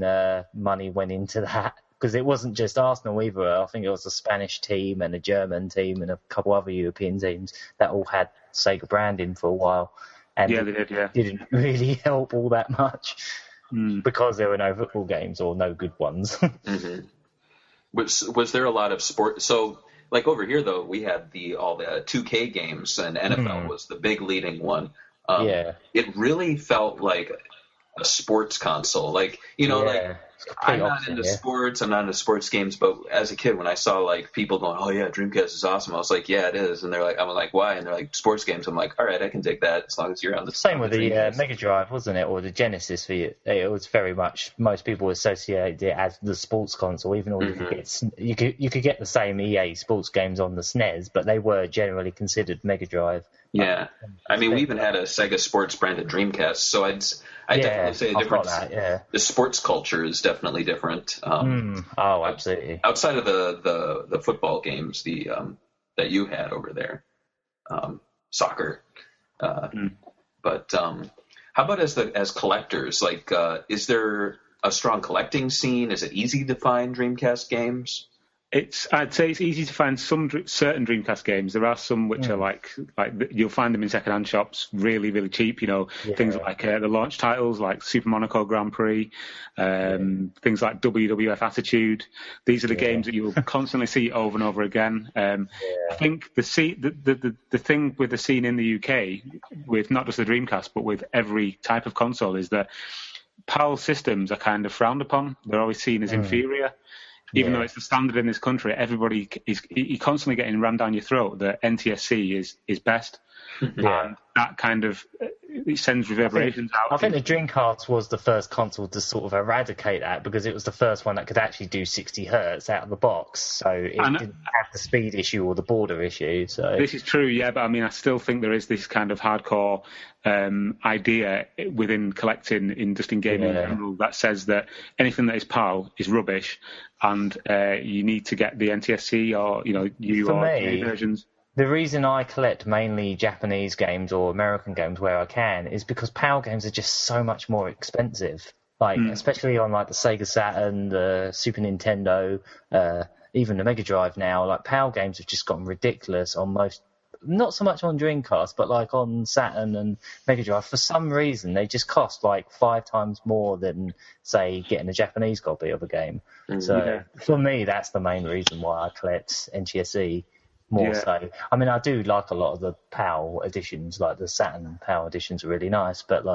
money went into that, because it wasn't just Arsenal either. I think it was a Spanish team and a German team and a couple other European teams that all had Sega branding for a while. And they did, didn't really help all that much because there were no football games or no good ones. Was there a lot of sport? So, like over here, though, we had all the 2K games, and NFL was the big leading one. It really felt like a sports console. Like, I'm not into sports, I'm not into sports games, but as a kid, when I saw like people going, "Oh yeah, Dreamcast is awesome," I was like, "Yeah, it is." And I'm like, "Why?" And they're like, "Sports games." I'm like, "All right, I can take that as long as you're on the same with the Mega Drive, wasn't it, or the Genesis for you? It was very much, most people associated it as the sports console, even though you could get the same EA sports games on the SNES, but they were generally considered Mega Drive. Yeah, I mean, we even had a Sega Sports branded Dreamcast, so I'd definitely say the difference. The sports culture is definitely different. Absolutely. Outside of the football games, the that you had over there, soccer. But how about as collectors? Like, is there a strong collecting scene? Is it easy to find Dreamcast games? I'd say it's easy to find some certain Dreamcast games. There are some which are like you'll find them in second-hand shops really, really cheap. Things like the launch titles like Super Monaco Grand Prix, things like WWF Attitude. These are the games that you'll constantly see over and over again. I think the thing with the scene in the UK, with not just the Dreamcast but with every type of console, is that PAL systems are kind of frowned upon. They're always seen as inferior. Even though it's the standard in this country, everybody you're constantly getting rammed down your throat that NTSC is best. And that kind of it sends reverberations out. I think the Dreamcast was the first console to sort of eradicate that, because it was the first one that could actually do 60 hertz out of the box, so it didn't have the speed issue or the border issue. So this is true, but I mean, I still think there is this kind of hardcore idea within collecting, in gaming in general, that says that anything that is PAL is rubbish, and you need to get the NTSC or UR versions. The reason I collect mainly Japanese games or American games where I can is because PAL games are just so much more expensive. Especially on like the Sega Saturn, the Super Nintendo, even the Mega Drive now. Like PAL games have just gotten ridiculous on most. Not so much on Dreamcast, but like on Saturn and Mega Drive. For some reason, they just cost like 5 times more than, say, getting a Japanese copy of a game. So for me, that's the main reason why I collect NTSC. More so. I mean, I do like a lot of the PAL editions, like the Saturn PAL editions are really nice, but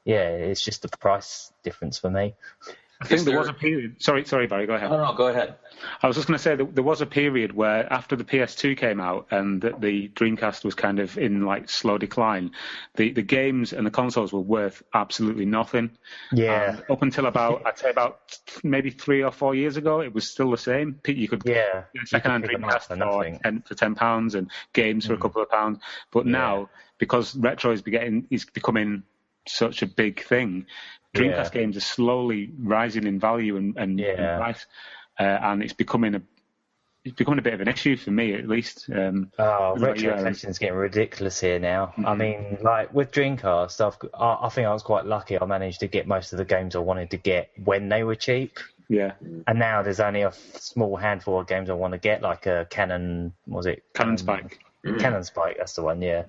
it's just the price difference for me. I think there was a period. Sorry, Barry, go ahead. No, go ahead. I was just going to say that there was a period where after the PS2 came out and the Dreamcast was kind of in like slow decline, the games and the consoles were worth absolutely nothing. Up until I'd say about maybe 3 or 4 years ago, it was still the same. You could get a second-hand Dreamcast for £10 and games for a couple of pounds. But now, because retro is becoming such a big thing, Dreamcast games are slowly rising in value and price, and it's becoming a bit of an issue for me, at least. Retro collection is getting ridiculous here now. I mean, like with Dreamcast, I think I was quite lucky. I managed to get most of the games I wanted to get when they were cheap. Yeah. And now there's only a small handful of games I want to get, like a Canon. Was it Canon Spike? Canon Spike. That's the one. Yeah.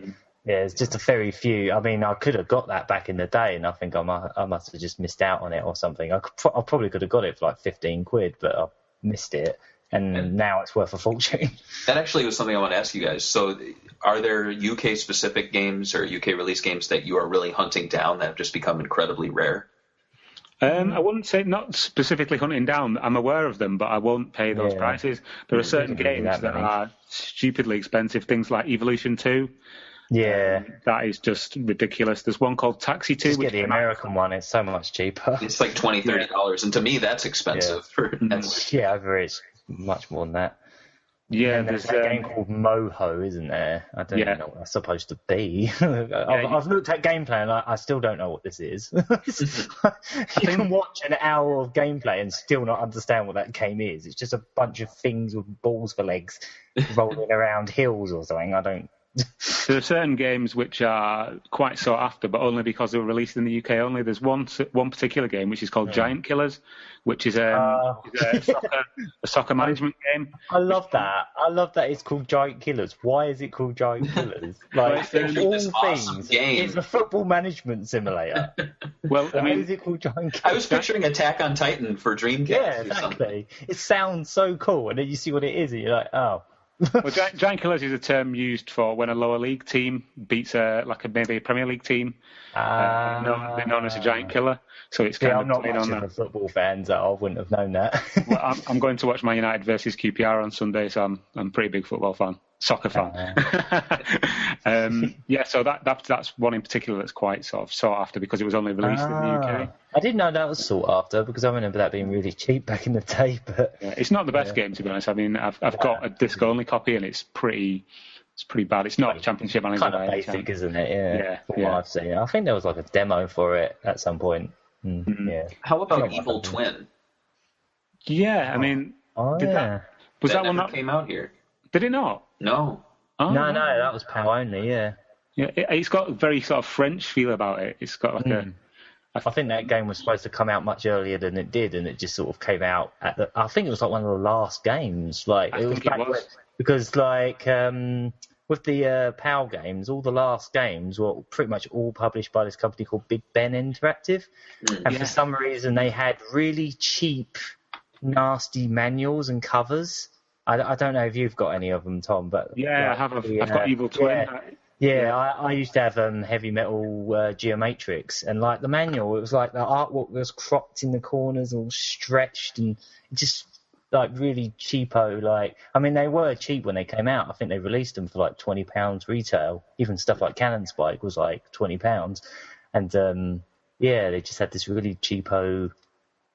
Yeah, it's just a very few. I mean, I could have got that back in the day, and I think I must have just missed out on it or something. I probably could have got it for like 15 quid, but I missed it, and now it's worth a fortune. That actually was something I want to ask you guys. So are there UK-specific games or UK-release games that you are really hunting down that have just become incredibly rare? I wouldn't say not specifically hunting down. I'm aware of them, but I won't pay those prices. There are certain games that are stupidly expensive, things like Evolution 2. Yeah, that is just ridiculous. There's one called Taxi 2. Just get the American one. It's so much cheaper. It's like $20, $30, and to me that's expensive. Over it's much more than that. Yeah, there's a game called Moho, isn't there? I don't know what that's supposed to be. I've looked at gameplay and I still don't know what this is. You can watch an hour of gameplay and still not understand what that game is. It's just a bunch of things with balls for legs rolling around hills or something. I don't. There are certain games which are quite sought after, but only because they were released in the UK only. There's one particular game which is called Giant Killers, which is a soccer management game. I love that. It's called Giant Killers. Why is it called Giant Killers? Like, of all things, it's a football management simulator. Well, why is it called Giant Killers? I was picturing Attack on Titan for Dreamcast. Yeah, exactly. It sounds so cool, and then you see what it is, and you're like, oh. Well, Giant Killers is a term used for when a lower league team beats maybe a Premier League team. They're known as a Giant Killer. So it's kind of I'm not playing much on of that. a football fan, so I wouldn't have known that. Well, I'm going to watch Man United versus QPR on Sunday, so I'm a pretty big football fan, soccer fan. So that's one in particular that's quite sort of sought after because it was only released in the UK. I didn't know that was sought after because I remember that being really cheap back in the day. But it's not the best game, to be honest. I mean, I've got a disc-only copy and it's pretty bad. It's not Championship Manager. Kind of basic, isn't it? Yeah. From what I've seen, I think there was like a demo for it at some point. Yeah. How about Evil Twin? Yeah, I mean, was that one that came out here? Did it not? No. Oh, no, that was PAL only, yeah. Yeah, it's got a very sort of French feel about it. It's got like I think that game was supposed to come out much earlier than it did, and it just sort of came out I think it was like one of the last games. Like it was because like with the PAL games, all the last games were pretty much all published by this company called Big Ben Interactive, and for some reason they had really cheap, nasty manuals and covers. I don't know if you've got any of them, Tom, but I have. I've got Evil Twin. Yeah, I used to have Heavy Metal Geomatrix, and like the manual, it was like the artwork was cropped in the corners, all stretched, and just like really cheapo. Like, I mean, they were cheap when they came out. I think they released them for like £20 retail. Even stuff like Cannon Spike was like £20, and they just had this really cheapo,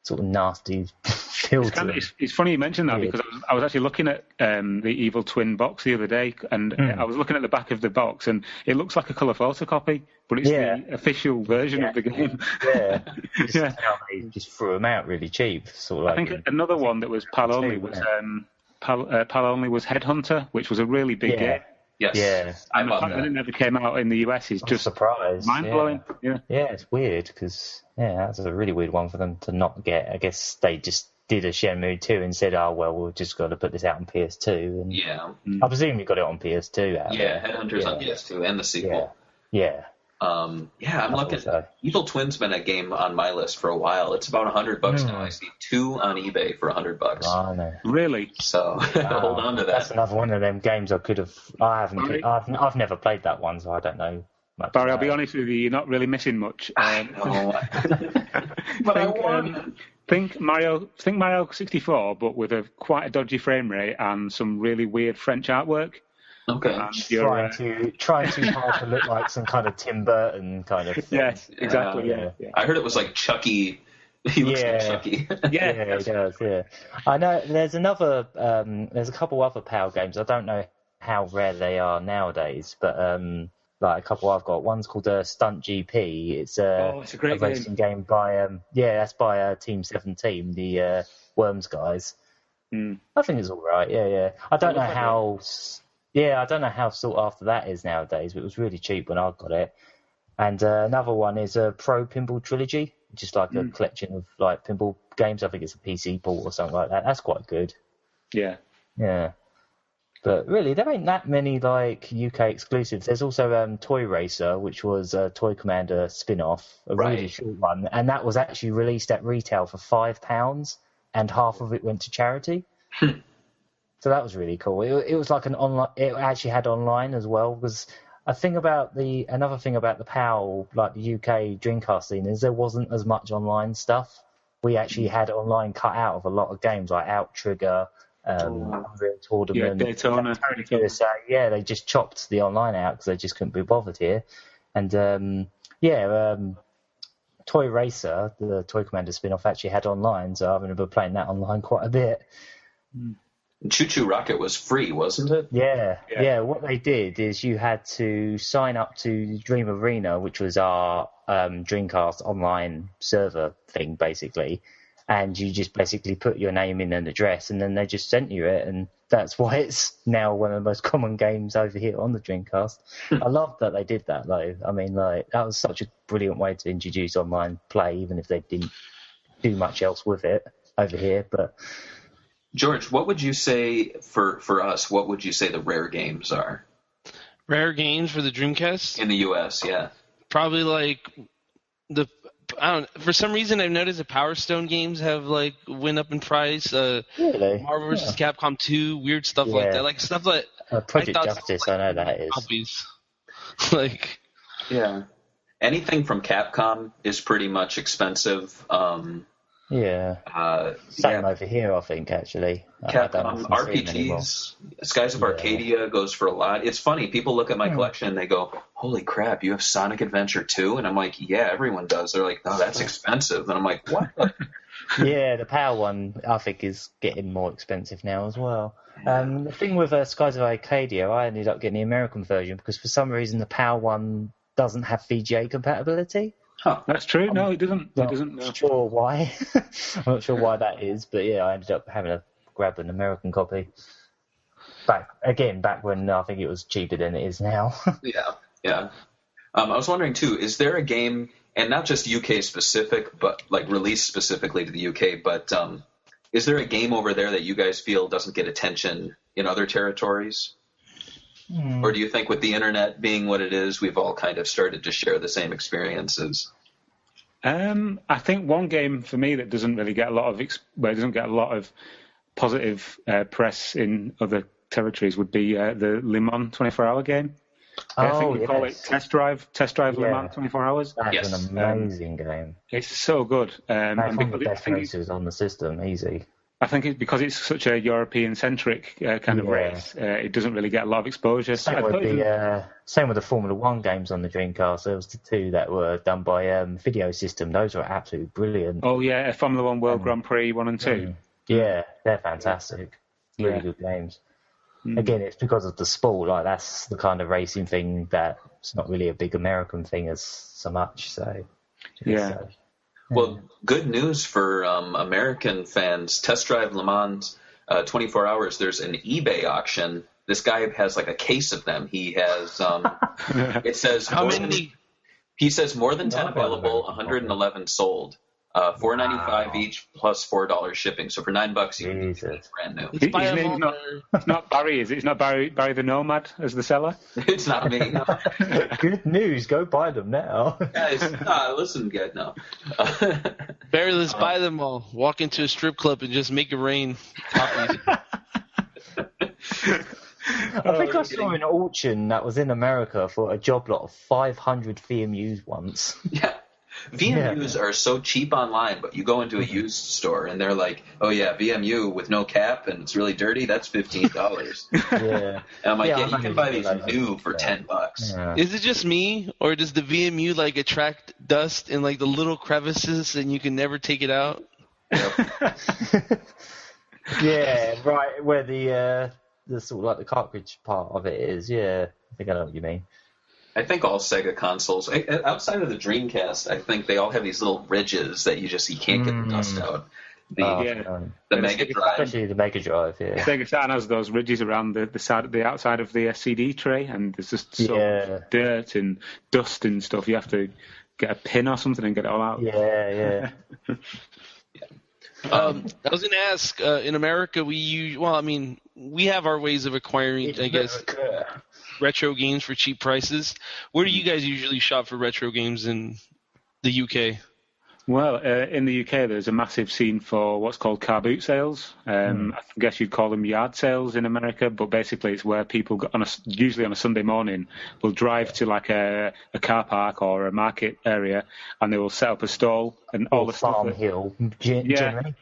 sort of nasty feel to it. It's funny you mentioned that because I was actually looking at the Evil Twin box the other day, and I was looking at the back of the box, and it looks like a colour photocopy, but it's the official version of the game. Yeah, how they just threw them out really cheap. Sort of like I think another one that was PAL only was PAL only was Headhunter, which was a really big game. Yes. Yeah. And the fact that it never came out in the US is just surprised. Mind-blowing. Yeah, it's weird because that's a really weird one for them to not get. I guess they just did a Shenmue 2 and said, we're just got to put this out on PS2. And I presume you got it on PS2. Headhunter's on PS2 and the sequel. Yeah. I'm looking. Evil Twin's been a game on my list for a while. It's about $100 now. I see 2 on eBay for $100. Oh, no. Really? So hold on to that. That's another one of them games I could have. I've never played that one, so I don't know much. Barry, I'll be honest with you. You're not really missing much. I know. But I want. Think Mario 64, but with quite a dodgy frame rate and some really weird French artwork. Okay. Trying too hard to look like some kind of Tim Burton kind of thing. Yes, exactly. Yeah. I heard it was like Chucky. He looks like Chucky. Yeah, he does. Yeah. I know. There's a couple other PAL games. I don't know how rare they are nowadays, but like a couple I've got. One's called Stunt GP. It's a great racing game by that's by Team 17, the Worms guys. I think it's all right. Yeah. I don't know how. Yeah, I don't know how sought after that is nowadays, but it was really cheap when I got it. And another one is a Pro Pinball Trilogy, just like a collection of like pinball games. I think it's a PC port or something like that. That's quite good. Yeah. But really, there ain't that many like UK exclusives. There's also Toy Racer, which was a Toy Commander spin-off, a really short one, and that was actually released at retail for £5, and half of it went to charity. So that was really cool. It was like an online. It actually had online as well. Because another thing about the PAL, like the UK Dreamcast scene, is there wasn't as much online stuff. We actually had online cut out of a lot of games like Outrigger, Unreal Tournament, Daytona. They just chopped the online out because they just couldn't be bothered here. And Toy Racer, the Toy Commander spin-off, actually had online, so I remember playing that online quite a bit. Choo Choo Rocket was free, wasn't it? Yeah. What they did is you had to sign up to Dream Arena, which was our Dreamcast online server thing, basically. And you just basically put your name in and address, and then they just sent you it. And that's why it's now one of the most common games over here on the Dreamcast. I love that they did that, though. I mean, like, that was such a brilliant way to introduce online play, even if they didn't do much else with it over here. But George, what would you say for us? What would you say the rare games are? Rare games for the Dreamcast in the US, yeah. Probably like for some reason I've noticed the Power Stone games have like went up in price. Really? Marvel vs. Capcom 2, weird stuff like that. Like stuff that Project Justice, I know that is. Copies. Like anything from Capcom is pretty much expensive. Same over here, I think, actually. Capcom RPGs, Skies of Arcadia goes for a lot. It's funny, people look at my collection and they go, holy crap, you have Sonic Adventure 2? And I'm like, yeah, everyone does. They're like, no, that's expensive. And I'm like, what? The PAL one, I think, is getting more expensive now as well. The thing with Skies of Arcadia, I ended up getting the American version because for some reason the PAL one doesn't have VGA compatibility. Huh, that's true. No, it doesn't. I'm not sure why. I'm not sure why that is, but I ended up having to grab an American copy. Back when I think it was cheaper than it is now. Yeah. I was wondering too, is there a game, and not just UK specific, but like released specifically to the UK, but is there a game over there that you guys feel doesn't get attention in other territories? Or do you think with the internet being what it is, we've all kind of started to share the same experiences? I think one game for me that doesn't really get a lot of positive press in other territories would be the Le Mans 24-hour game. I think we call it Test Drive Le Mans 24 Hours. That's an amazing game. It's so good. And one of the best races on the system, easy. I think it's because it's such a European-centric kind of race. It doesn't really get a lot of Exposure. Same with the Formula One games on the Dreamcast. There was the two that were done by Video System. Those were absolutely brilliant. Oh yeah, Formula One World Grand Prix 1 and 2. Yeah, they're fantastic. Really good games. Again, it's because of the sport. Like that's the kind of racing thing that it's not really a big American thing as so much. So Well, good news for American fans. Test Drive Le Mans 24 Hours. There's an eBay auction. This guy has like a case of them. He has. It says how many? He says more than 10 available, 111 sold. $4.95 each plus $4 shipping. So for $9, you can get it brand new. His name's not Barry, is it? It's not Barry the Nomad as the seller. It's not me. No. Good news. Go buy them now. Guys, listen, guys. No. Barry, let's buy them all. Walk into a strip club and just make it rain. Copies. I think I saw an auction that was in America for a job lot of 500 VMUs once. Yeah. VMUs are so cheap online, but you go into a used store and they're like, oh yeah, VMU with no cap and it's really dirty, that's $15. Yeah. And I'm like, you can buy these new for $10. Yeah. Is it just me, or does the VMU like attract dust in like the little crevices and you can never take it out? Yep. Yeah, right, where the sort of like the cartridge part of it is. Yeah, I think I know what you mean. I think all Sega consoles, outside of the Dreamcast, I think they all have these little ridges that you can't get the dust out. The Mega Drive. Especially the Mega Drive, yeah. Sega Saturn has those ridges around the outside of the CD tray, and there's just dirt and dust and stuff. You have to get a pin or something and get it all out. Yeah. I was going to ask, in America, we have our ways of acquiring, I guess, retro games for cheap prices. Where do you guys usually shop for retro games in the UK? Well, in the UK, there's a massive scene for what's called car boot sales. I guess you'd call them yard sales in America, but basically it's where people, usually on a Sunday morning, will drive to like a car park or a market area, and they will set up a stall and all the farm stuff. hill, generally.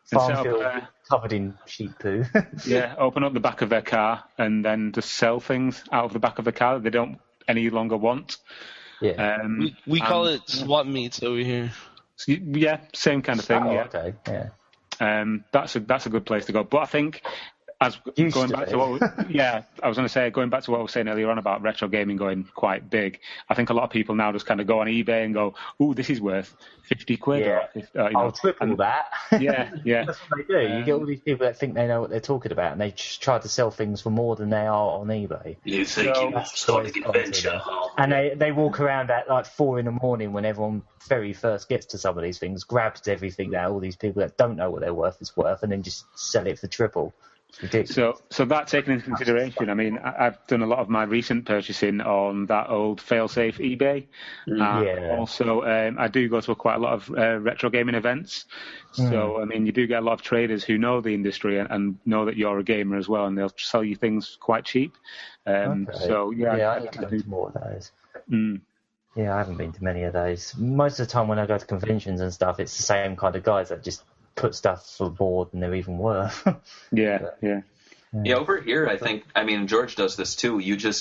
Farm hill covered in sheep poo. Yeah, open up the back of their car and then just sell things out of the back of the car that they don't any longer want. Yeah. We call it swap meets over here. Yeah, same kind of thing. Okay. Yeah. That's a good place to go. But I think going back to what I was going to say, going back to what I was saying earlier on about retro gaming going quite big, I think a lot of people now just kind of go on eBay and go, "Ooh, this is worth £50." Yeah. I'll triple that. Yeah. That's what they do. You get all these people that think they know what they're talking about, and they just try to sell things for more than they are on eBay. You think you're starting an adventure, and they walk around at like 4 a.m. when everyone very first gets to some of these things, grabs everything that all these people that don't know what their worth is worth, and then just sell it for triple. So that taken into consideration, I mean, I've done a lot of my recent purchasing on that old failsafe eBay. Also, I do go to quite a lot of retro gaming events. So, I mean, you do get a lot of traders who know the industry and know that you're a gamer as well, and they'll sell you things quite cheap. So, I need to go to more of those. Yeah, I haven't been to many of those. Most of the time when I go to conventions and stuff, it's the same kind of guys that just put stuff for board and they're even worse. Yeah, over here, I mean, George does this too. You take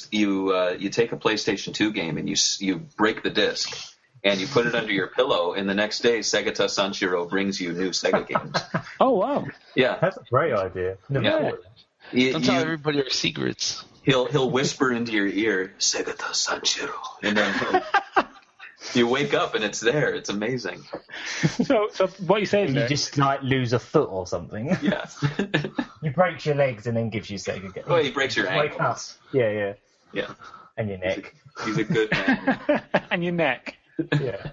a PlayStation 2 game and you break the disc and you put it under your pillow, and the next day Segata Sanshiro brings you new Sega games. Oh, wow. Yeah. That's a great idea. Don't tell everybody our secrets. He'll whisper into your ear, Segata Sanshiro, and then You wake up and it's there. It's amazing. So what are you saying? You just like lose a foot or something. Yeah. You break your legs and then gives you Sega game. Well, he breaks your Wake up. ankles. Yeah. Yeah. And your neck. He's a good man. And your neck. Yeah.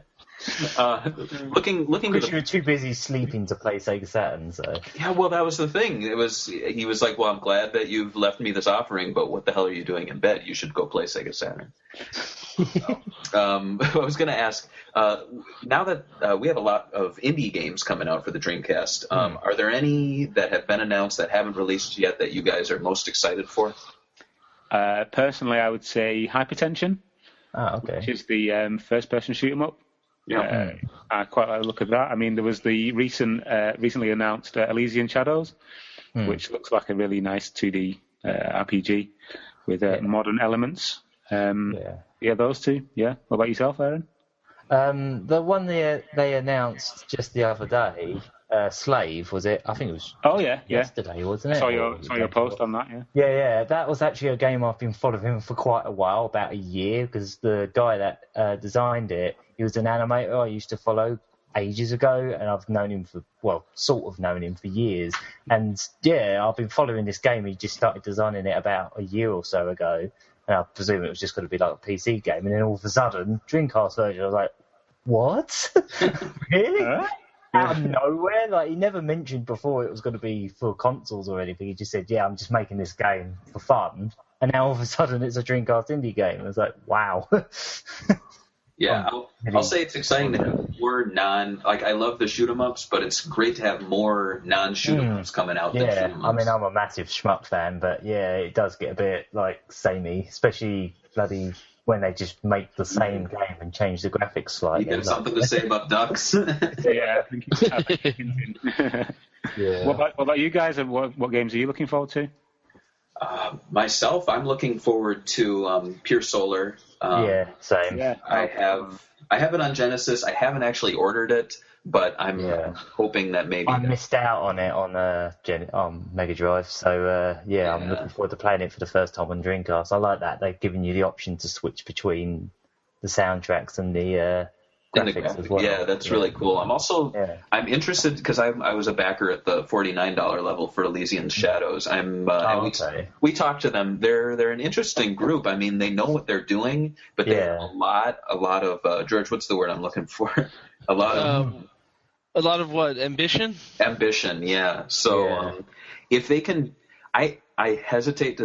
Looking. Because you were too busy sleeping to play Sega Saturn, so. Yeah, well, that was the thing. He was like, well, I'm glad that you've left me this offering, but what the hell are you doing in bed? You should go play Sega Saturn. I was going to ask, now that we have a lot of indie games coming out for the Dreamcast, are there any that have been announced that haven't released yet that you guys are most excited for? Personally, I would say Hypertension. Oh, okay. Which is the first-person shoot-'em-up. Yeah. I quite like the look of that. I mean, there was the recently announced Elysian Shadows, which looks like a really nice 2D RPG with modern elements. Yeah, those two. Yeah. What about yourself, Aaron? The one they announced just the other day, Slave, was it? I think it was yesterday, wasn't it? Saw your post on that, yeah. Yeah. That was actually a game I've been following for quite a while, about a year, because the guy that designed it, he was an animator I used to follow ages ago, and I've known him sort of known him for years. And yeah, I've been following this game. He just started designing it about a year or so ago, and I presume it was just going to be like a PC game. And then all of a sudden, Dreamcast version, I was like, what? Really? Out of nowhere? Like, he never mentioned before it was going to be for consoles or anything. He just said, yeah, I'm just making this game for fun. And now all of a sudden it's a Dreamcast indie game. I was like, wow. Yeah, I'll say it's exciting to have more I love the shoot-'em-ups, but it's great to have more non-shoot-'em-ups coming out than shoot-'em-ups. I mean, I'm a massive shmup fan, but yeah, it does get a bit, samey, especially bloody when they just make the same game and change the graphics slightly. You got something to say about ducks? Yeah, yeah. What about you guys? What games are you looking forward to? Myself, I'm looking forward to Pure Solar. Yeah, same. Yeah. I have it on Genesis. I haven't actually ordered it, but I'm hoping that maybe I missed out on it on Mega Drive. So I'm looking forward to playing it for the first time on Dreamcast. I like that they've given you the option to switch between the soundtracks and the graphics as well. Yeah, that's really cool. I'm also I'm interested because I was a backer at the $49 level for Elysian Shadows. We talked to them. They're an interesting group. I mean, they know what they're doing, but they have a lot of George. What's the word I'm looking for? A lot of what? Ambition. Ambition. Yeah. So if they can, I hesitate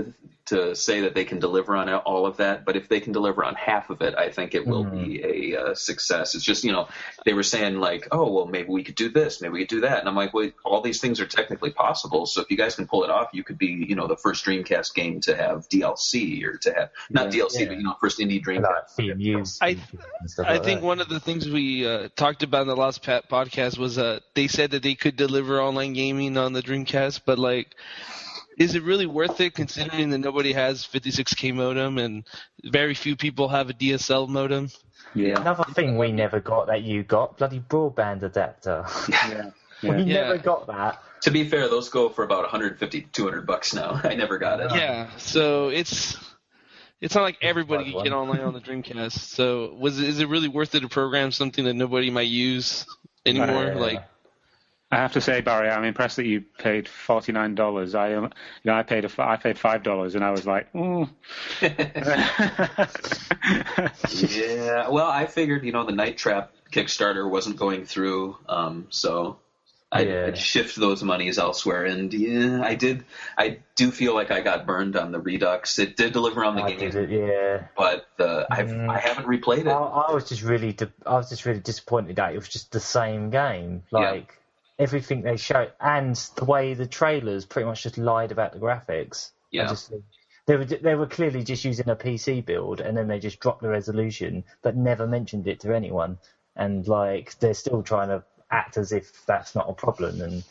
to say that they can deliver on all of that, but if they can deliver on half of it, I think it will be a success. It's just, they were saying like, oh, well, maybe we could do this, maybe we could do that. And I'm like, well, all these things are technically possible. So if you guys can pull it off, you could be, the first Dreamcast game to have DLC or to have, not DLC, but, first indie Dreamcast. I think one of the things we talked about in the last podcast was they said that they could deliver online gaming on the Dreamcast, but is it really worth it considering that nobody has 56K modem and very few people have a DSL modem? Yeah. Another thing we never got that you got, bloody broadband adapter. We never got that. To be fair, those go for about $150 to $200 now. I never got it. Yeah, so it's not like everybody can get online on the Dreamcast. So is it really worth it to program something that nobody might use anymore? I have to say, Barry, I'm impressed that you paid $49. I paid $5, and I was like, ooh. Yeah. Well, I figured, the Night Trap Kickstarter wasn't going through, so I'd shift those monies elsewhere. And I do feel like I got burned on the Redux. It did deliver on the game, but I haven't replayed it. I was just really disappointed that it was just the same game, everything they showed, and the way the trailers pretty much just lied about the graphics. Yeah. They were clearly just using a PC build, and then they just dropped the resolution, but never mentioned it to anyone. And they're still trying to act as if that's not a problem. And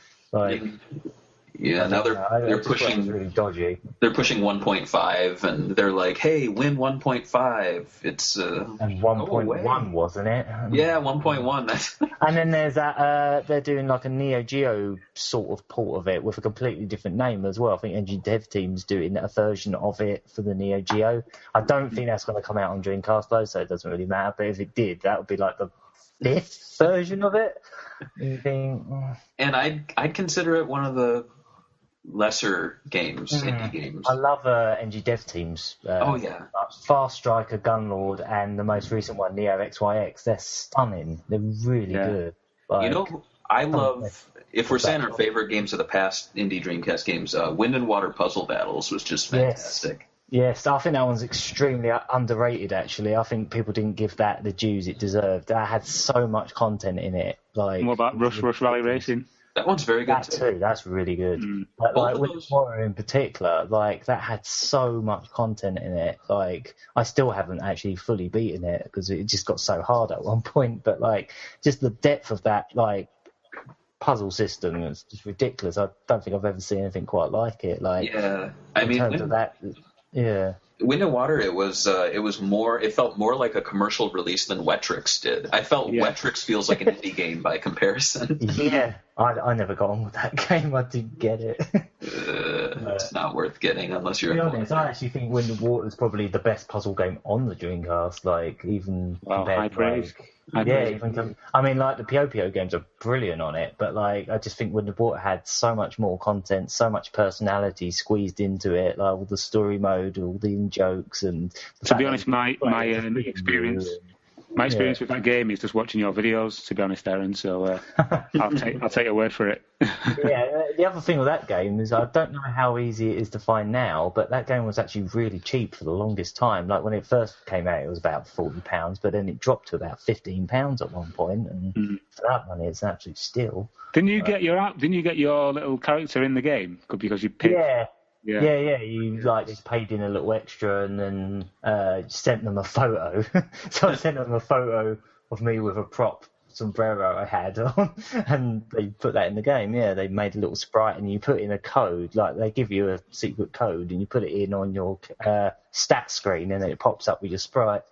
Yeah, now they're pushing really dodgy. They're pushing 1.5, and they're like, "Hey, win 1.5." It's and 1.1 wasn't it? Yeah, 1.1. And then there's that they're doing like a Neo Geo sort of port of it with a completely different name as well. I think Engine Dev Team's doing a version of it for the Neo Geo. I don't think that's going to come out on Dreamcast though, so it doesn't really matter. But if it did, that would be like the 5th version of it. And I'd consider it one of the lesser games, indie games. I love NG Dev Teams. Fast Striker, Gunlord, and the most recent one, Neo XYX. They're stunning. They're really good. Like, I love, if we're saying our favorite games of the past indie Dreamcast games, Wind and Water Puzzle Battles was just fantastic. Yes, I think that one's extremely underrated, actually. I think people didn't give that the dues it deserved. That had so much content in it. Like, what about Rush Rally Racing? That one's very good too. That's really good. But like with Water in particular, like that had so much content in it. Like I still haven't actually fully beaten it because it just got so hard at one point. But like just the depth of that like puzzle system is just ridiculous. I don't think I've ever seen anything quite like it. Like in terms of that, Wind and Water, it was more. It felt more like a commercial release than Wetrix did. I felt Wetrix feels like an indie game by comparison. Yeah, I never got on with that game. I didn't get it. It's not worth getting unless you're. To be honest, I actually think Wind and Water is probably the best puzzle game on the Dreamcast. Like even high praise. I mean, like the Puyo games are brilliant on it, but like I just think Wind and Water had so much more content, so much personality squeezed into it, like all the story mode, all the jokes, and. To be honest, my experience with that game is just watching your videos. To be honest, Aaron, so I'll take your word for it. The other thing with that game is I don't know how easy it is to find now, but that game was actually really cheap for the longest time. Like when it first came out, it was about £40, but then it dropped to about £15 at one point, and for that money, it's an absolute steal. Didn't you get your little character in the game because you picked? Yeah. You like just paid in a little extra and then sent them a photo. So I sent them a photo of me with a prop sombrero I had on, and they put that in the game. Yeah, they made a little sprite, and you put in a code. Like they give you a secret code, and you put it in on your stat screen, and then it pops up with your sprite.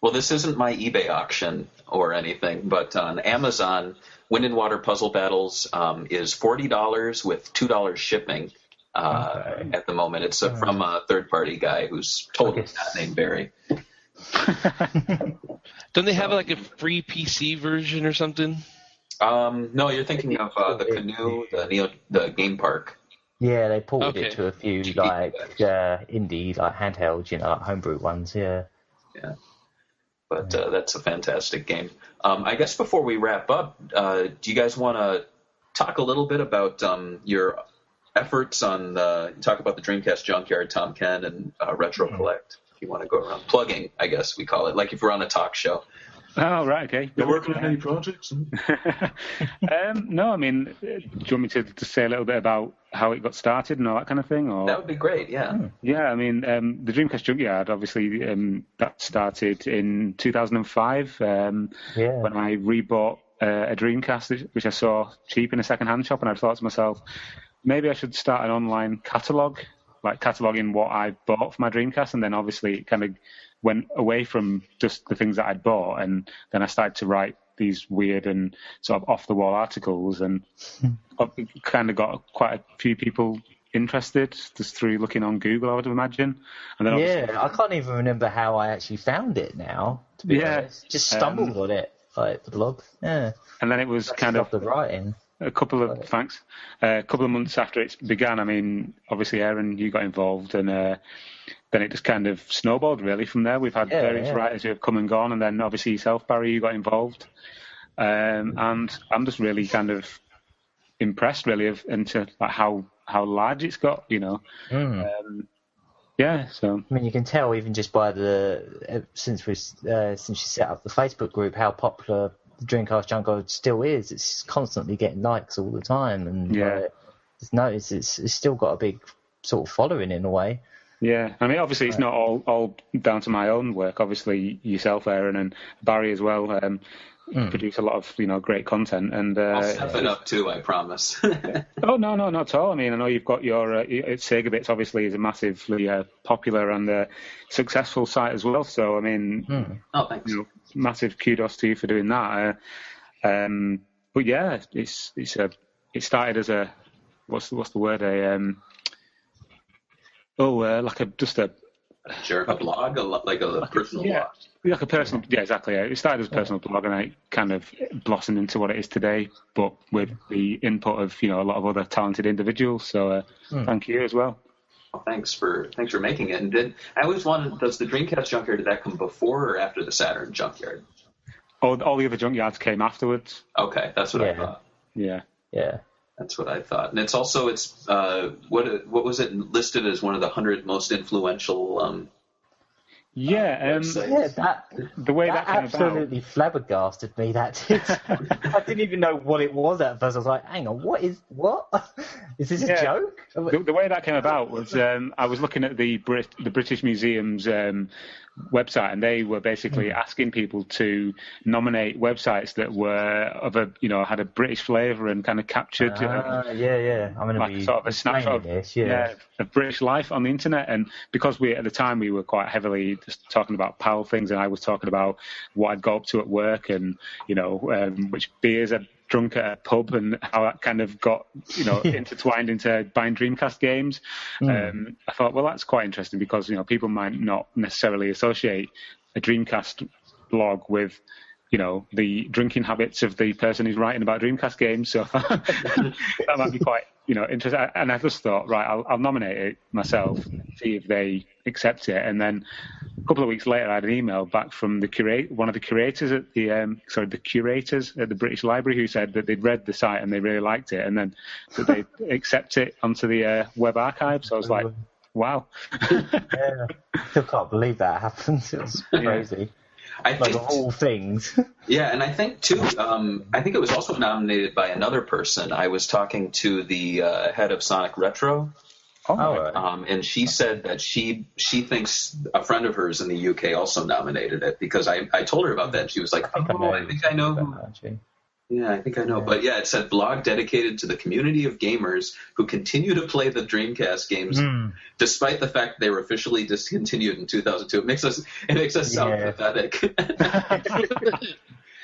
Well, this isn't my eBay auction or anything, but on Amazon, Wind and Water Puzzle Battles is $40 with $2 shipping. At the moment, it's from a third-party guy who's totally not named Barry. Don't they have like a free PC version or something? No, you're thinking of the Canoe, the game park. Yeah, they ported it to a few like indie, like handheld, like homebrew ones. Yeah. But that's a fantastic game. I guess before we wrap up, do you guys want to talk a little bit about your efforts on talk about the Dreamcast Junkyard, Tom Ken, and Retro Collect? If you want to go around plugging, I guess we call it, like if we're on a talk show. Oh, right, okay. You're working on any projects? No, I mean, do you want me to say a little bit about how it got started and all that kind of thing? Or? That would be great, yeah. Yeah, I mean, the Dreamcast Junkyard, obviously, that started in 2005 when I rebought a Dreamcast, which I saw cheap in a second-hand shop, and I thought to myself, maybe I should start an online catalogue, like cataloguing what I bought for my Dreamcast, and then obviously it kind of went away from just the things that I'd bought, and then I started to write these weird and sort of off-the-wall articles, and kind of got quite a few people interested just through looking on Google, I would imagine. And then I can't even remember how I actually found it now, to be honest. Just stumbled on it, like the blog. Yeah. And then it was kind of the writing. A couple of months after it began, I mean, obviously, Aaron, you got involved, and then it just kind of snowballed, really, from there. We've had various writers who have come and gone, and then obviously yourself, Barry, you got involved. And I'm just really kind of impressed, really, into like how large it's got, So I mean, you can tell even just by since you set up the Facebook group how popular the Dreamcast Junkyard still is. It's constantly getting likes all the time, and just notice it's still got a big sort of following in a way. Yeah, I mean, obviously it's not all down to my own work. Obviously, yourself, Aaron, and Barry as well produce a lot of great content. And I'll step it up too, I promise. Oh no, not at all. I mean, I know you've got your SEGAbits. Obviously, is a massively popular and successful site as well. So I mean, thanks. Massive kudos to you for doing that. But yeah, it started as a what's the word like a blog, like a personal blog. Like a personal, exactly. It started as a personal blog, and it kind of blossomed into what it is today, but with the input of a lot of other talented individuals. So thank you as well. Well, thanks for making it. And I always wanted, does the Dreamcast Junkyard, did that come before or after the Saturn Junkyard? All the other junkyards came afterwards. Okay, that's what I thought. Yeah. That's what I thought. And it's what was it listed as one of the 100 most influential the way that came absolutely about flabbergasted me. That did. I didn't even know what it was at first. I was like, hang on, what? Is this a joke? The way that came about was I was looking at the British Museum's website, and they were basically asking people to nominate websites that were of had a British flavour and kind of captured I'm going to be sort of a snapshot of British life on the internet. And because at the time we were quite heavily just talking about PAL things, and I was talking about what I'd go up to at work, and which beers I'd drunk at a pub, and how that kind of got intertwined into buying Dreamcast games. I thought, well, that's quite interesting, because people might not necessarily associate a Dreamcast blog with the drinking habits of the person who's writing about Dreamcast games. So that might be quite interesting. And I just thought, right, I'll nominate it myself, see if they accept it. And then a couple of weeks later, I had an email back from one of the curators at the curators at the British Library, who said that they'd read the site and they really liked it, and then that they'd accept it onto the web archive. So I was like, wow. Still can't believe that happened. It was crazy. I think, of all things. Yeah, and I think too. I think it was also nominated by another person. I was talking to the head of Sonic Retro, and she said that she thinks a friend of hers in the UK also nominated it, because I told her about that, and she was like, I think I know who. Yeah, I think I know. But yeah, it said blog dedicated to the community of gamers who continue to play the Dreamcast games despite the fact they were officially discontinued in 2002. It makes us sound pathetic.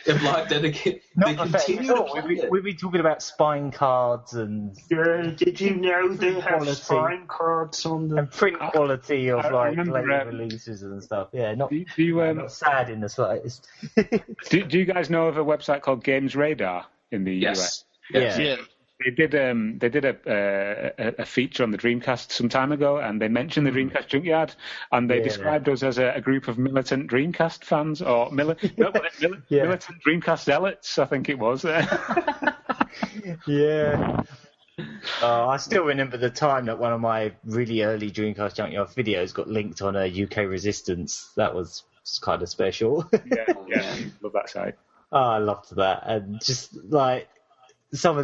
A blog dedicated. They continue to play it. We've been talking about spine cards and. Did you know they have spine cards on them? And print quality of later releases and stuff. Yeah, not sad in the slightest. do you guys know of a website called Games Radar in the US? Yeah. They did a feature on the Dreamcast some time ago, and they mentioned the Dreamcast Junkyard, and they described us as a group of militant Dreamcast fans, or militant Dreamcast zealots, I think it was. I still remember the time that one of my really early Dreamcast Junkyard videos got linked on a UK Resistance. That was kind of special. Love that site. Oh, I loved that, and just like some of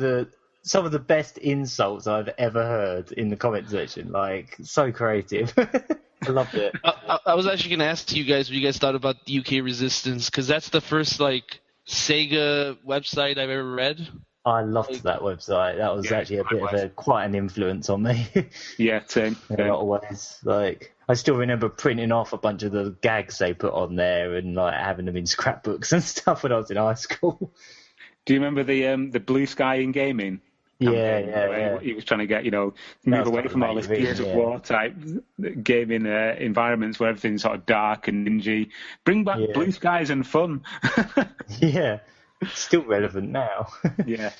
the best insults I've ever heard in the comment section. Like, so creative. I loved it. I was actually going to ask you guys what you guys thought about the UK Resistance, because that's the first Sega website I've ever read. I loved that website. That was actually a bit of quite an influence on me. Yeah, same. In a lot of ways. I still remember printing off a bunch of the gags they put on there and having them in scrapbooks and stuff when I was in high school. Do you remember the Blue Sky in Gaming? Yeah. He was trying to get, move away from all this Gears of War type gaming environments where everything's sort of dark and dingy. Bring back blue skies and fun. Yeah. Still relevant now. Yeah.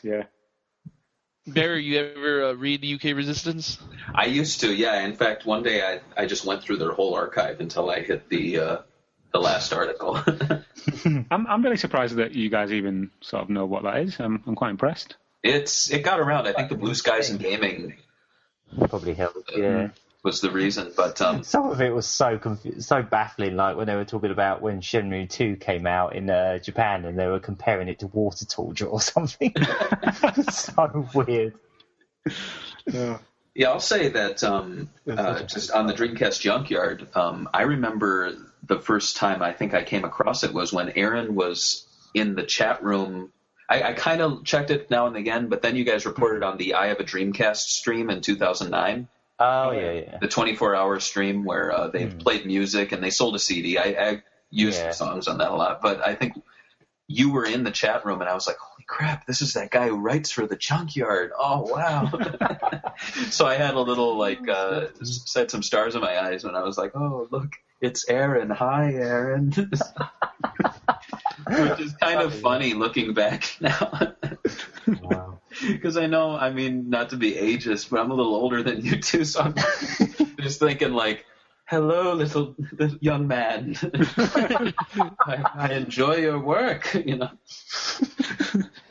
Barry, you ever read the UK Resistance? I used to, yeah. In fact, one day I just went through their whole archive until I hit the last article. I'm really surprised that you guys even sort of know what that is. I'm quite impressed. It got around. I think the Blue Skies in Gaming probably helped. Was the reason, but some of it was so baffling. Like when they were talking about when Shenmue 2 came out in Japan, and they were comparing it to Water Torture or something. So weird. Yeah, I'll say that just on the Dreamcast Junkyard, I remember the first time I think I came across it was when Aaron was in the chat room. I kind of checked it now and again, but then you guys reported on the I Have a Dreamcast stream in 2009. Oh, yeah. The 24-hour stream where they played music and they sold a CD. I used some songs on that a lot, but I think you were in the chat room and I was like, holy crap, this is that guy who writes for the Junkyard. Oh, wow. So I had a little, set some stars in my eyes when I was like, oh, look, it's Aaron. Hi, Aaron. Which is kind of funny looking back now. Wow. Because I know, I mean, not to be ageist, but I'm a little older than you two, so I'm just thinking like, hello, little young man. I enjoy your work,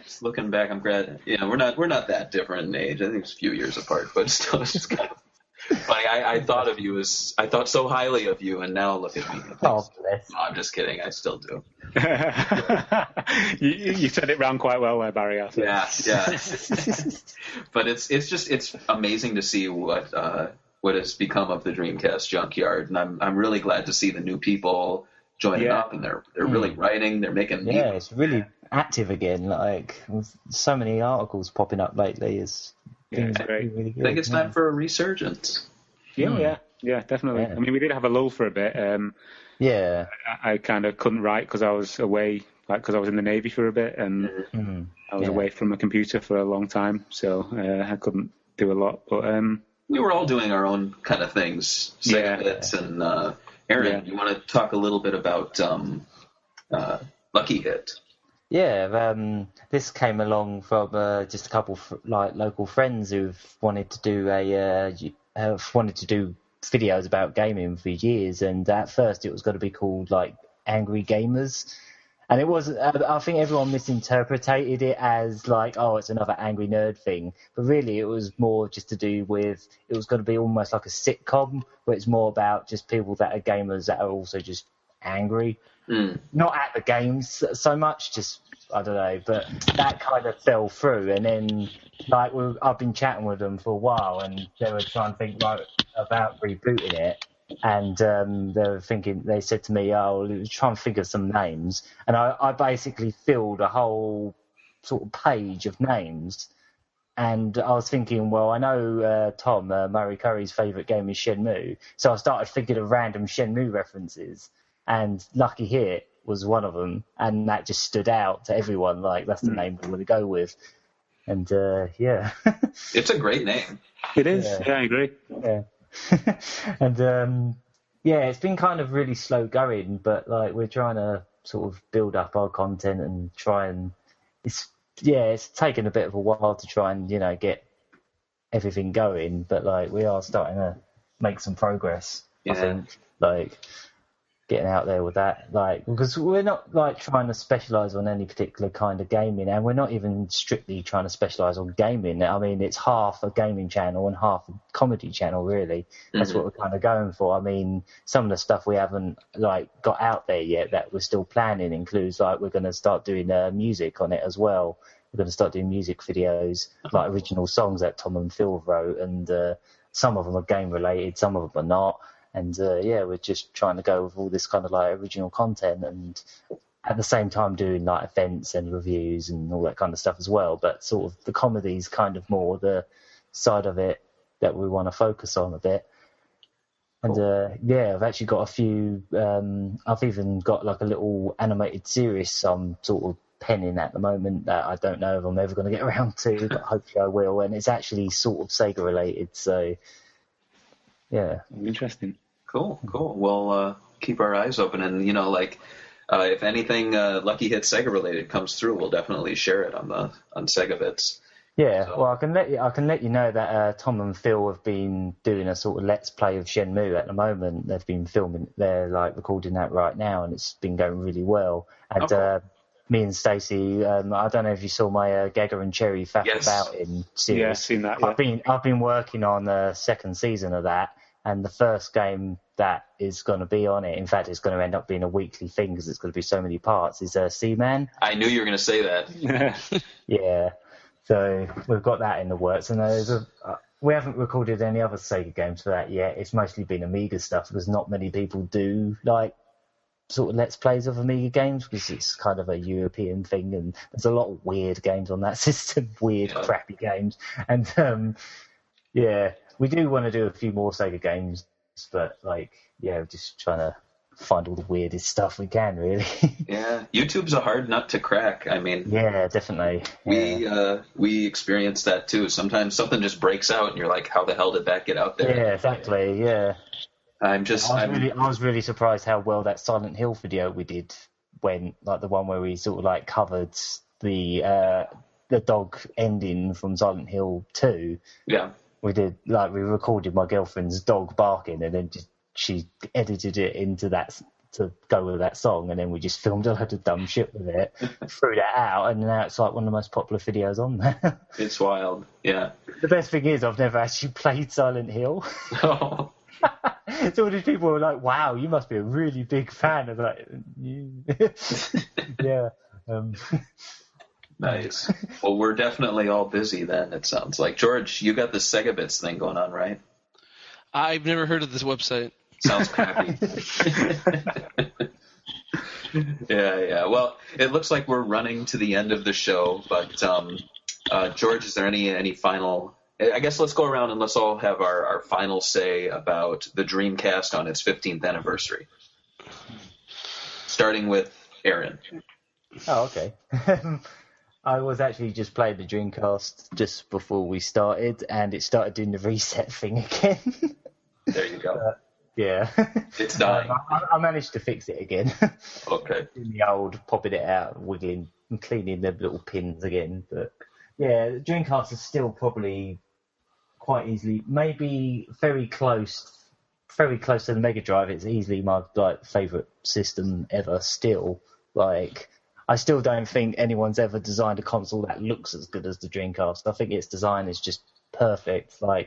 Just looking back, I'm glad. We're not that different in age. I think it's a few years apart, but still, it's just kind of. Like I thought of you I thought so highly of you, and now look at me. Oh, bless. No, I'm just kidding. I still do. you said it round quite well there, Barry. I think. Yeah. But it's amazing to see what has become of the Dreamcast Junkyard, and I'm really glad to see the new people joining up, and they're really writing. They're making it's really active again. Like with so many articles popping up lately. It's great. Really good. I think it's time for a resurgence. Yeah, definitely. Yeah. I mean, we did have a lull for a bit. I kind of couldn't write because I was away, because I was in the Navy for a bit, and I was away from a computer for a long time, so I couldn't do a lot. But we were all doing our own kind of things, SEGAbits, and Aaron, you want to talk a little bit about Lucky Hit? Yeah, this came along from just a couple local friends who've wanted to do videos about gaming for years, and at first it was going to be called like Angry Gamers, and it was. I think everyone misinterpreted it as like, oh, it's another angry nerd thing, but really it was more just to do with. It was going to be almost like a sitcom, where it's more about just people that are gamers that are also just angry. Not at the games so much, just I don't know, but that kind of fell through. And then I've been chatting with them for a while, and they were trying to think about rebooting it. And they said to me, "Oh, try and figure some names." And I basically filled a whole sort of page of names. And I was thinking, well, I know Tom Murray Curry's favourite game is Shenmue, so I started thinking of random Shenmue references. And Lucky Hit was one of them, and that just stood out to everyone. Like, that's the name we're going to go with. And, It's a great name. It is. Yeah, I agree. Yeah. And, it's been kind of really slow going, but, like, we're trying to sort of build up our content and try and... It's taken a bit of a while to try and, get everything going, but, like, we are starting to make some progress, I think. Like... getting out there with that, like, because we're not like trying to specialize on any particular kind of gaming, and we're not even strictly trying to specialize on gaming. I mean, it's half a gaming channel and half a comedy channel, really. That's what we're kind of going for. I mean, some of the stuff we haven't like got out there yet that we're still planning includes like we're going to start doing music on it as well. We're going to start doing music videos, like original songs that Tom and Phil wrote, and some of them are game related, some of them are not. And, we're just trying to go with all this kind of, like, original content and at the same time doing, like, events and reviews and all that kind of stuff as well. But sort of the comedy's kind of more the side of it that we want to focus on a bit. And, I've actually got a few... I've even got, like, a little animated series I'm sort of penning at the moment that I don't know if I'm ever going to get around to, but hopefully I will. And it's actually sort of Sega-related, so... Yeah. Interesting. Cool. We'll keep our eyes open, and if anything Lucky Hit Sega related comes through, we'll definitely share it on SEGAbits. Yeah. So. Well, I can let you know that Tom and Phil have been doing a sort of let's play of Shenmue at the moment. They've been filming. They're like recording that right now, and it's been going really well. And me and Stacey, I don't know if you saw my Gaga and Cherry Fact About In series. Yeah, I've seen that. Yeah. I've been working on the second season of that. And the first game that is going to be on it, in fact, it's going to end up being a weekly thing because it's going to be so many parts, is Seaman. I knew you were going to say that. Yeah. So we've got that in the works. And there's We haven't recorded any other Sega games for that yet. It's mostly been Amiga stuff because not many people do like sort of Let's Plays of Amiga games because it's kind of a European thing, and there's a lot of weird games on that system, crappy games. And we do want to do a few more Sega games, but we're just trying to find all the weirdest stuff we can, really. Yeah, YouTube's a hard nut to crack. I mean, yeah, definitely. Yeah. We experienced that too. Sometimes something just breaks out, and you're like, "How the hell did that get out there?" Yeah, exactly. Yeah. I was really surprised how well that Silent Hill video we did went, like the one where we sort of like covered the dog ending from Silent Hill 2. Yeah. We did, like, we recorded my girlfriend's dog barking, and then she edited it into that to go with that song, and then we just filmed a load of dumb shit with it, threw that out, and now it's like one of the most popular videos on there. It's wild. Yeah. The best thing is I've never actually played Silent Hill. Oh. So all these people were like, "Wow, you must be a really big fan." of like, yeah. Nice. Well, we're definitely all busy then, it sounds like. George, you got the SEGAbits thing going on, right? I've never heard of this website. Sounds crappy. Yeah. Well, it looks like we're running to the end of the show, but George, is there any final... I guess let's go around and let's all have our final say about the Dreamcast on its 15th anniversary. Starting with Aaron. Oh, okay. I was actually just playing the Dreamcast just before we started, and it started doing the reset thing again. There you go. Yeah. It's dying. I managed to fix it again. Okay. Doing the old popping it out, wiggling and cleaning the little pins again. But yeah, the Dreamcast is still probably quite easily, maybe very close to the Mega Drive. It's easily my favourite system ever still. I still don't think anyone's ever designed a console that looks as good as the Dreamcast. I think its design is just perfect. There's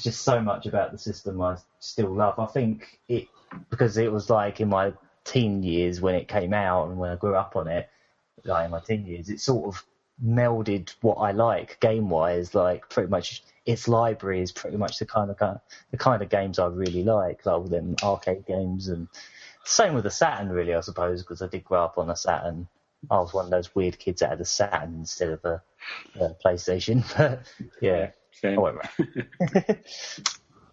just so much about the system I still love. I think because it was in my teen years when it came out and when I grew up on it, in my teen years, it sort of melded what I like game-wise. Pretty much its library is pretty much the kind of games I really like all them arcade games, and same with the Saturn, really, I suppose, because I did grow up on a Saturn. I was one of those weird kids that had a Saturn instead of a PlayStation. But yeah. Same.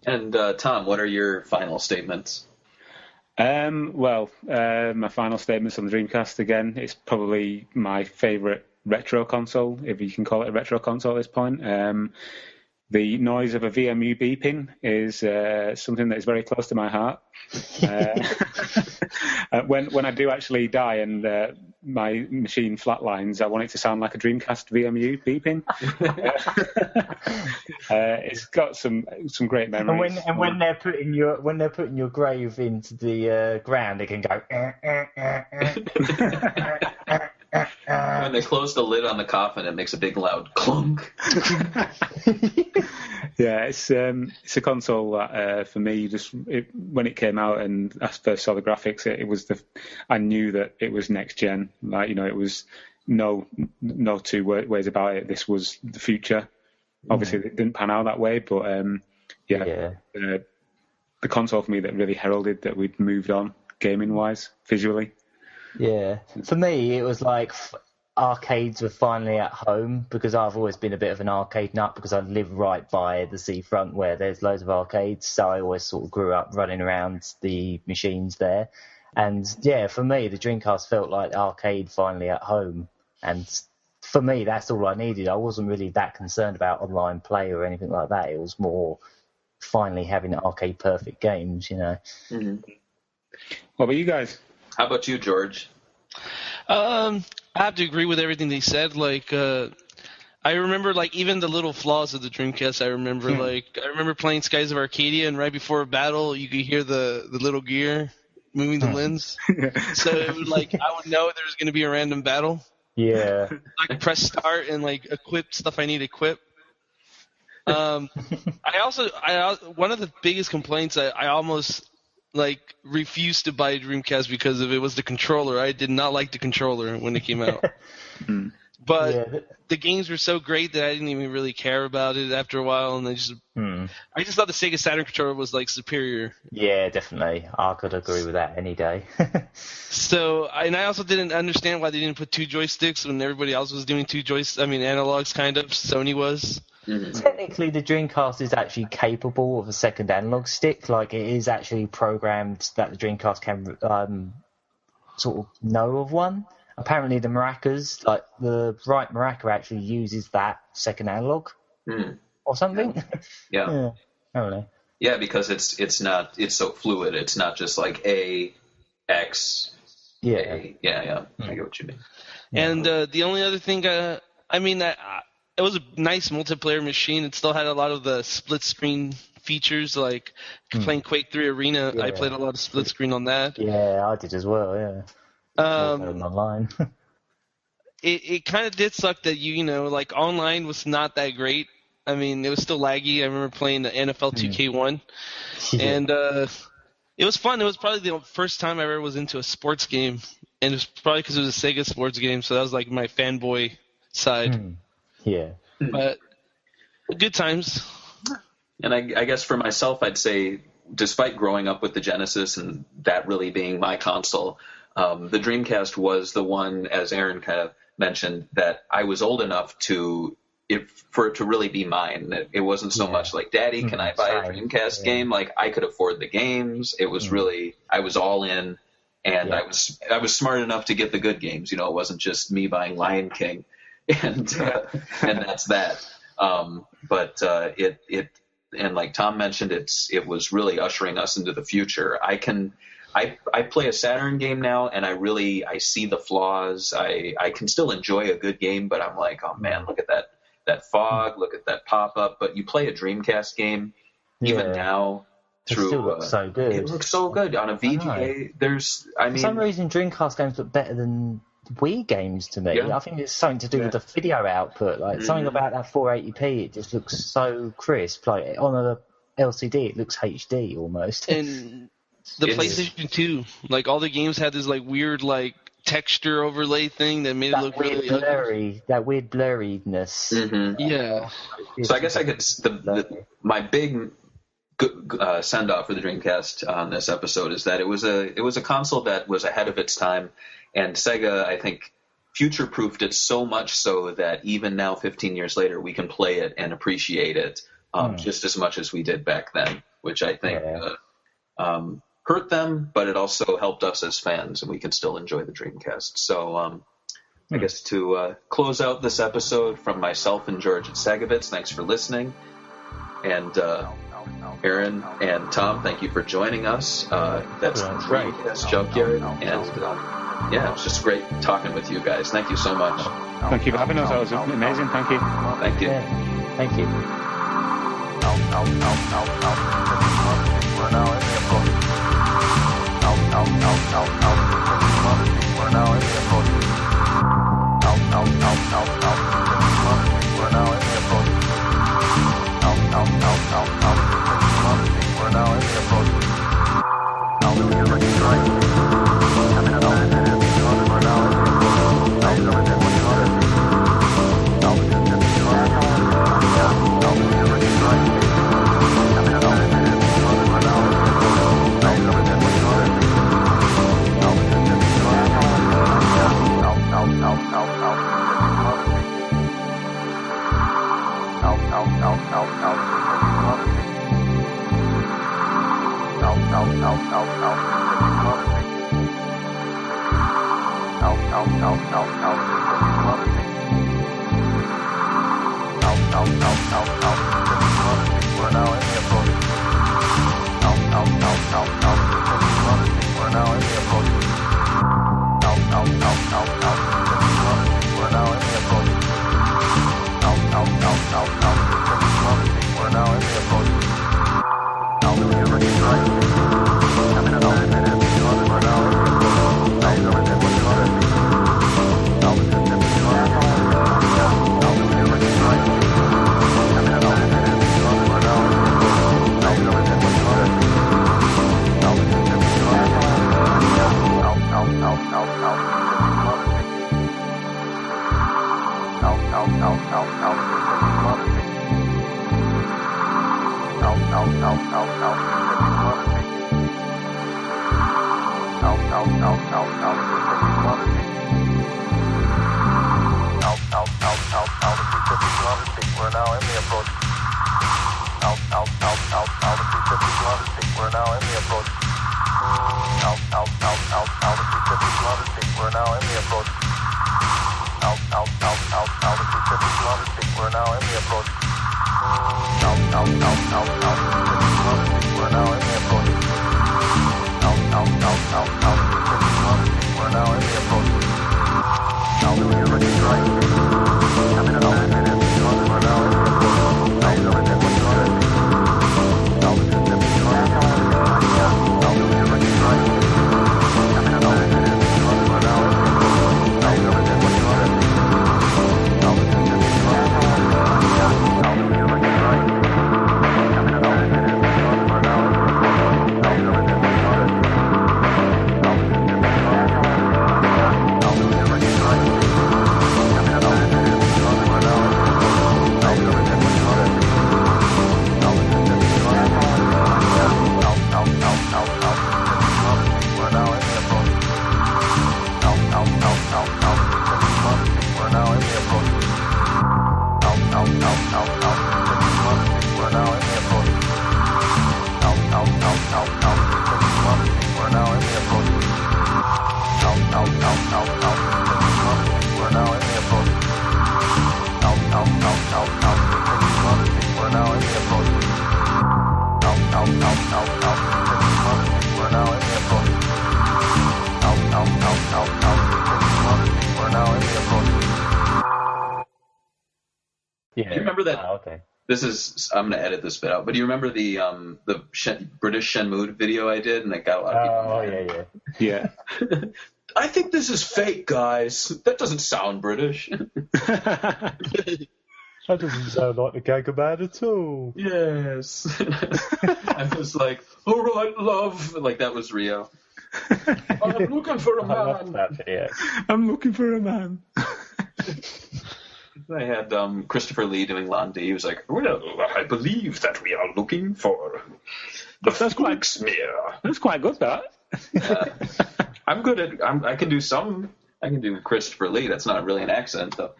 And Tom, what are your final statements? My final statements on the Dreamcast again. It's probably my favourite retro console, if you can call it a retro console at this point. The noise of a VMU beeping is something that is very close to my heart. When I do actually die and my machine flatlines, I want it to sound like a Dreamcast VMU beeping. It's got some great memories. And when they're putting your grave into the ground, it can go. When they close the lid on the coffin, it makes a big loud clunk. Yeah, it's a console that for me, when it came out and I first saw the graphics, I knew that it was next gen. It was no two ways about it. This was the future. Obviously, it didn't pan out that way, but the console for me that really heralded that we'd moved on gaming wise, visually. Yeah, for me, it was arcades were finally at home, because I've always been a bit of an arcade nut because I live right by the seafront where there's loads of arcades, so I always sort of grew up running around the machines there. And yeah, for me, the Dreamcast felt like arcade finally at home, and for me, that's all I needed. I wasn't really that concerned about online play or anything like that. It was more finally having arcade perfect games, Mm-hmm. What about you guys? How about you, George? I have to agree with everything they said. I remember even the little flaws of the Dreamcast. I remember playing Skies of Arcadia, and right before a battle, you could hear the little gear moving the lens. So it was I would know there was going to be a random battle. Yeah. I could press start and equip stuff I need equip. One of the biggest complaints, I almost refused to buy a Dreamcast because of it was the controller. I did not like the controller when it came out. But the games were so great that I didn't even really care about it after a while, and I just thought the Sega Saturn controller was like superior. Yeah, definitely. I could agree with that any day. So, and I also didn't understand why they didn't put 2 joysticks when everybody else was doing analogs kind of. Sony was. Mm-hmm. Technically, the Dreamcast is actually capable of a second analog stick. Like, it is actually programmed that the Dreamcast can sort of know of one. Apparently, the maracas, like the right maraca, actually uses that second analog or something. Yeah. I don't know. Yeah, because it's so fluid. It's not just like A, X. Yeah. A. Yeah. I get what you mean. And the only other thing, it was a nice multiplayer machine. It still had a lot of the split screen features, like playing Quake 3 Arena. I played a lot of split screen on that. Yeah, I did as well. Yeah. Online. it kind of did suck that like online was not that great. I mean, it was still laggy. I remember playing the NFL 2K1, and it was fun. It was probably the first time I ever was into a sports game, and it was probably because it was a Sega sports game, so that was like my fanboy side. Yeah. But good times. And I guess for myself, I'd say, despite growing up with the Genesis and that really being my console, the Dreamcast was the one, as Aaron kind of mentioned, that I was old enough for it to really be mine. It wasn't so much like, Daddy, can I buy a Dreamcast game? Like, I could afford the games. It was really, I was all in, and I was smart enough to get the good games. It wasn't just me buying Lion King, and that's that. But and like Tom mentioned, it was really ushering us into the future. I play a Saturn game now, and I see the flaws. I can still enjoy a good game, but I'm like, oh man, look at that fog, look at that pop-up. But you play a Dreamcast game, even now, it still looks so good. It looks so good on a VGA. For some reason, Dreamcast games look better than Wii games to me. I think it's something to do with the video output. Like something about that 480p, it just looks so crisp. Like on a LCD, it looks HD almost. And the PlayStation 2, like all the games had this like weird like texture overlay thing that made it look really blurry. That weird blurriness. Yeah. So I guess I could my big send off for the Dreamcast on this episode is that it was a console that was ahead of its time, and Sega, I think, future-proofed it so much so that even now, 15 years later, we can play it and appreciate it just as much as we did back then, which I think hurt them, but it also helped us as fans, and we can still enjoy the Dreamcast. So I guess to close out this episode from myself and George at SEGAbits, thanks for listening. And Aaron and Tom, thank you for joining us. That's Dreamcast Junkyard, and it's just great talking with you guys. Thank you so much. Thank you for having us. That was amazing. Thank you. Thank you. Yeah. Thank you. Yeah. Do you remember that? Oh, okay. I'm going to edit this bit out, but do you remember the British Shenmue video I did, and it got a lot of people? Oh, yeah. I think this is fake, guys. That doesn't sound British. That doesn't sound like the Gagaman at all. Yes. I was like, all right, love. Like, that was Rio. I'm looking for a man. I love that video. I'm looking for a man. I had Christopher Lee doing Lon D. He was like, well, I believe that we are looking for the smear. That's quite good, that. I'm good at. I can do Christopher Lee. That's not really an accent, though.